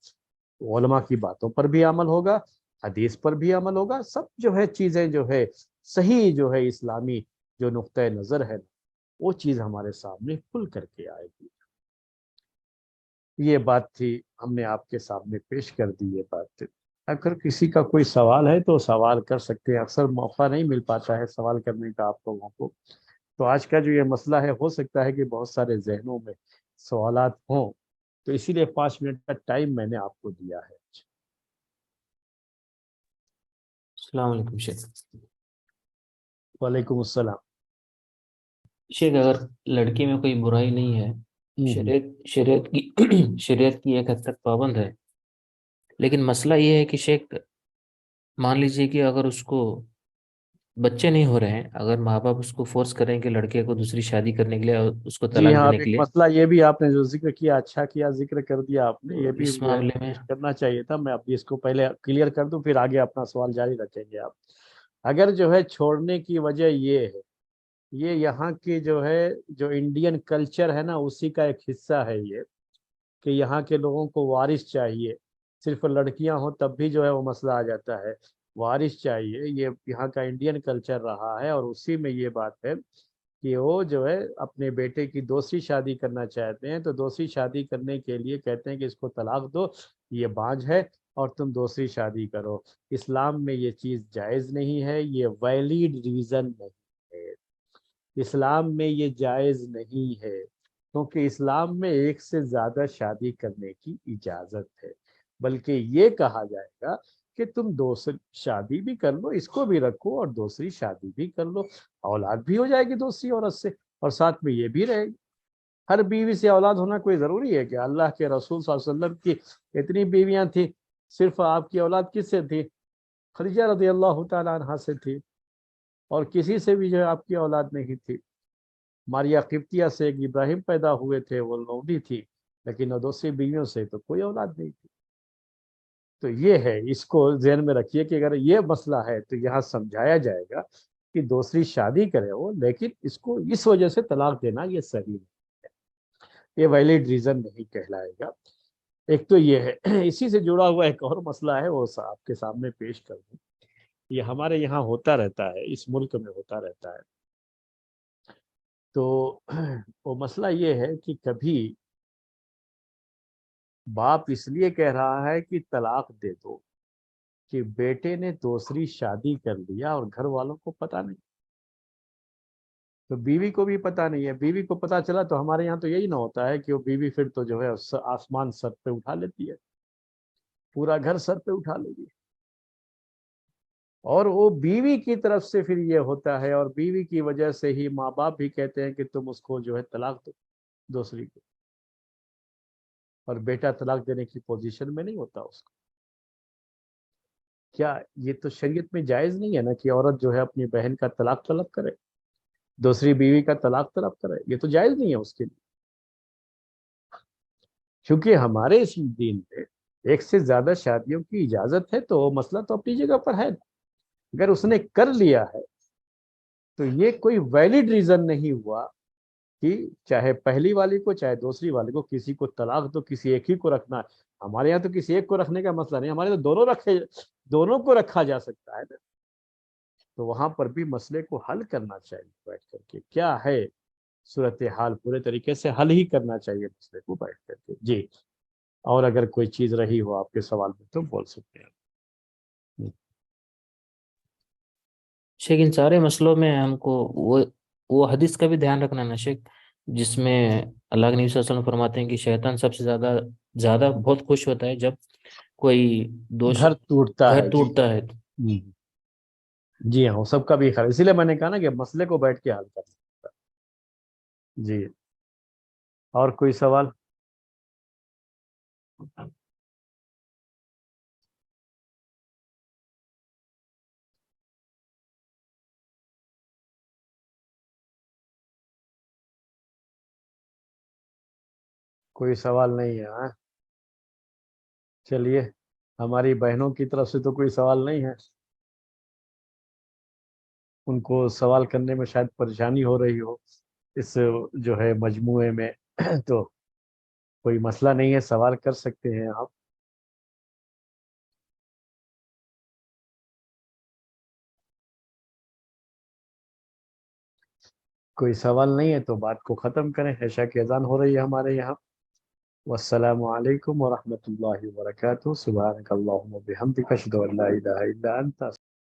علماء کی باتوں پر بھی عمل ہوگا، حدیث پر بھی عمل ہوگا، سب جو ہے چیزیں جو ہے صحیح جو ہے اسلامی جو نقطۂ نظر ہے وہ چیز ہمارے سامنے کھل کر کے آئے گی. یہ بات تھی، ہم نے آپ کے سامنے پیش کر دی یہ بات. اگر کسی کا کوئی سوال ہے تو سوال کر سکتے ہیں، اکثر موقع نہیں مل پاتا ہے سوال کرنے کا آپ لوگوں کو. تو آج کا جو یہ مسئلہ ہے ہو سکتا ہے کہ بہت سارے ذہنوں میں سوالات ہوں، تو اسی لیے 5 منٹ کا ٹائم میں نے آپ کو دیا ہے. السلام علیکم شیخ. وعلیکم السلام. شیخ اگر لڑکی میں کوئی برائی نہیں ہے، شریعت کی ایک حد تک پابند ہے، لیکن مسئلہ یہ ہے کہ شیخ مان لیجئے کہ اگر اس کو بچے نہیں ہو رہے ہیں، اگر ماں باپ اس کو فورس کریں کہ لڑکے کو دوسری شادی کرنے کے لیے اور اس کو جی طلاق ہاں، اب دینے کے ایک لیے، مسئلہ یہ بھی آپ نے جو ذکر کیا اچھا کیا ذکر کر دیا آپ نے، تو یہ بھی اس جو ہے معاملے میں پیش کرنا چاہیے تھا. میں اب اس کو پہلے کلیئر کر دوں پھر آگے اپنا سوال جاری رکھیں گے آپ. اگر جو ہے چھوڑنے کی وجہ یہ ہے، یہ یہاں کی جو ہے جو انڈین کلچر ہے نا اسی کا ایک حصہ ہے یہ، کہ یہاں کے لوگوں کو وارث چاہیے. صرف لڑکیاں ہوں تب بھی جو ہے وہ مسئلہ آ جاتا ہے، وارث چاہیے. یہ یہاں کا انڈین کلچر رہا ہے اور اسی میں یہ بات ہے کہ وہ جو ہے اپنے بیٹے کی دوسری شادی کرنا چاہتے ہیں تو دوسری شادی کرنے کے لیے کہتے ہیں کہ اس کو طلاق دو، یہ بانجھ ہے اور تم دوسری شادی کرو. اسلام میں یہ چیز جائز نہیں ہے، یہ ویلڈ ریزن نہیں ہے. اسلام میں یہ جائز نہیں ہے کیونکہ اسلام میں ایک سے زیادہ شادی کرنے کی اجازت ہے، بلکہ یہ کہا جائے گا کہ تم دوسری شادی بھی کر لو، اس کو بھی رکھو اور دوسری شادی بھی کر لو، اولاد بھی ہو جائے گی دوسری عورت سے اور ساتھ میں یہ بھی رہے گی. ہر بیوی سے اولاد ہونا کوئی ضروری ہے کہ اللہ کے رسول صلی اللہ علیہ وسلم کی اتنی بیویاں تھیں، صرف آپ کی اولاد کس سے تھی؟ خدیجہ رضی اللہ تعالیٰ عنہا سے تھی، اور کسی سے بھی جو ہے آپ کی اولاد نہیں تھی. ماریا قبطیہ سے ایک ابراہیم پیدا ہوئے تھے، وہ لونڈی تھی، لیکن دوسری بیویوں سے تو کوئی اولاد نہیں تھی. تو یہ ہے، اس کو ذہن میں رکھیے کہ اگر یہ مسئلہ ہے تو یہاں سمجھایا جائے گا کہ دوسری شادی کرے وہ، لیکن اس کو اس وجہ سے طلاق دینا یہ صحیح نہیں ہے، یہ ویلڈ ریزن نہیں کہلائے گا۔ ایک تو یہ ہے، اسی سے جڑا ہوا ایک اور مسئلہ ہے، وہ آپ کے سامنے پیش کر دوں۔ یہ ہمارے یہاں ہوتا رہتا ہے، اس ملک میں ہوتا رہتا ہے۔ تو وہ مسئلہ یہ ہے کہ کبھی باپ اس لیے کہہ رہا ہے کہ طلاق دے دو کہ بیٹے نے دوسری شادی کر لیا اور گھر والوں کو پتہ نہیں، تو بیوی کو بھی پتہ نہیں ہے۔ بیوی کو پتہ چلا تو ہمارے یہاں تو یہی نہ ہوتا ہے کہ وہ بیوی پھر تو جو ہے آسمان سر پہ اٹھا لیتی ہے، پورا گھر سر پہ اٹھا لے گی، اور وہ بیوی کی طرف سے پھر یہ ہوتا ہے، اور بیوی کی وجہ سے ہی ماں باپ بھی کہتے ہیں کہ تم اس کو جو ہے طلاق دو دوسری کو، اور بیٹا طلاق دینے کی پوزیشن میں نہیں ہوتا اس کو۔ کیا یہ تو شریعت میں جائز نہیں ہے نا کہ عورت جو ہے اپنی بہن کا طلاق طلب کرے، دوسری بیوی کا طلاق طلب کرے؟ یہ تو جائز نہیں ہے اس کے لیے، کیونکہ ہمارے اس دین میں ایک سے زیادہ شادیوں کی اجازت ہے، تو وہ مسئلہ تو اپنی جگہ پر ہے۔ اگر اس نے کر لیا ہے تو یہ کوئی ویلڈ ریزن نہیں ہوا کہ چاہے پہلی والی کو چاہے دوسری والی کو کسی کو طلاق دو، کسی ایک ہی کو رکھنا ہے۔ ہمارے یہاں تو کسی ایک کو رکھنے کا مسئلہ نہیں، ہمارے تو دونوں کو رکھا جا سکتا ہے نا۔ تو وہاں پر بھی مسئلے کو حل کرنا چاہیے بیٹھ کر کے، کیا ہے صورتحال، پورے طریقے سے حل ہی کرنا چاہیے مسئلے کو بیٹھ کر کے۔ جی، اور اگر کوئی چیز رہی ہو آپ کے سوال میں تو بول سکتے ہیں۔ شیخ ان سارے مسئلوں میں ہم کو وہ حدیث کا بھی دھیان رکھنا نا شیخ، جس میں اللہ کے نبی صلی اللہ علیہ وسلم فرماتے ہیں کہ شیطان سب سے زیادہ زیادہ بہت خوش ہوتا ہے جب کوئی دوش گھر ٹوٹتا گھر ہے، جی ٹوٹتا ہے۔ جی ہاں، وہ سب کا بھی خیال، اسی لیے میں نے کہا نا کہ مسئلے کو بیٹھ کے حل کرنا۔ جی، اور کوئی سوال؟ کوئی سوال نہیں ہے؟ ہاں چلیے، ہماری بہنوں کی طرف سے تو کوئی سوال نہیں ہے، ان کو سوال کرنے میں شاید پریشانی ہو رہی ہو اس جو ہے مجموعے میں، تو کوئی مسئلہ نہیں ہے، سوال کر سکتے ہیں آپ۔ کوئی سوال نہیں ہے تو بات کو ختم کریں، عشاء کی اذان ہو رہی ہے ہمارے یہاں۔ والسلام علیکم ورحمۃ اللہ وبرکاتہ، سبحانک اللہم وبحمدک، اشہد ان لا الہ الا انت۔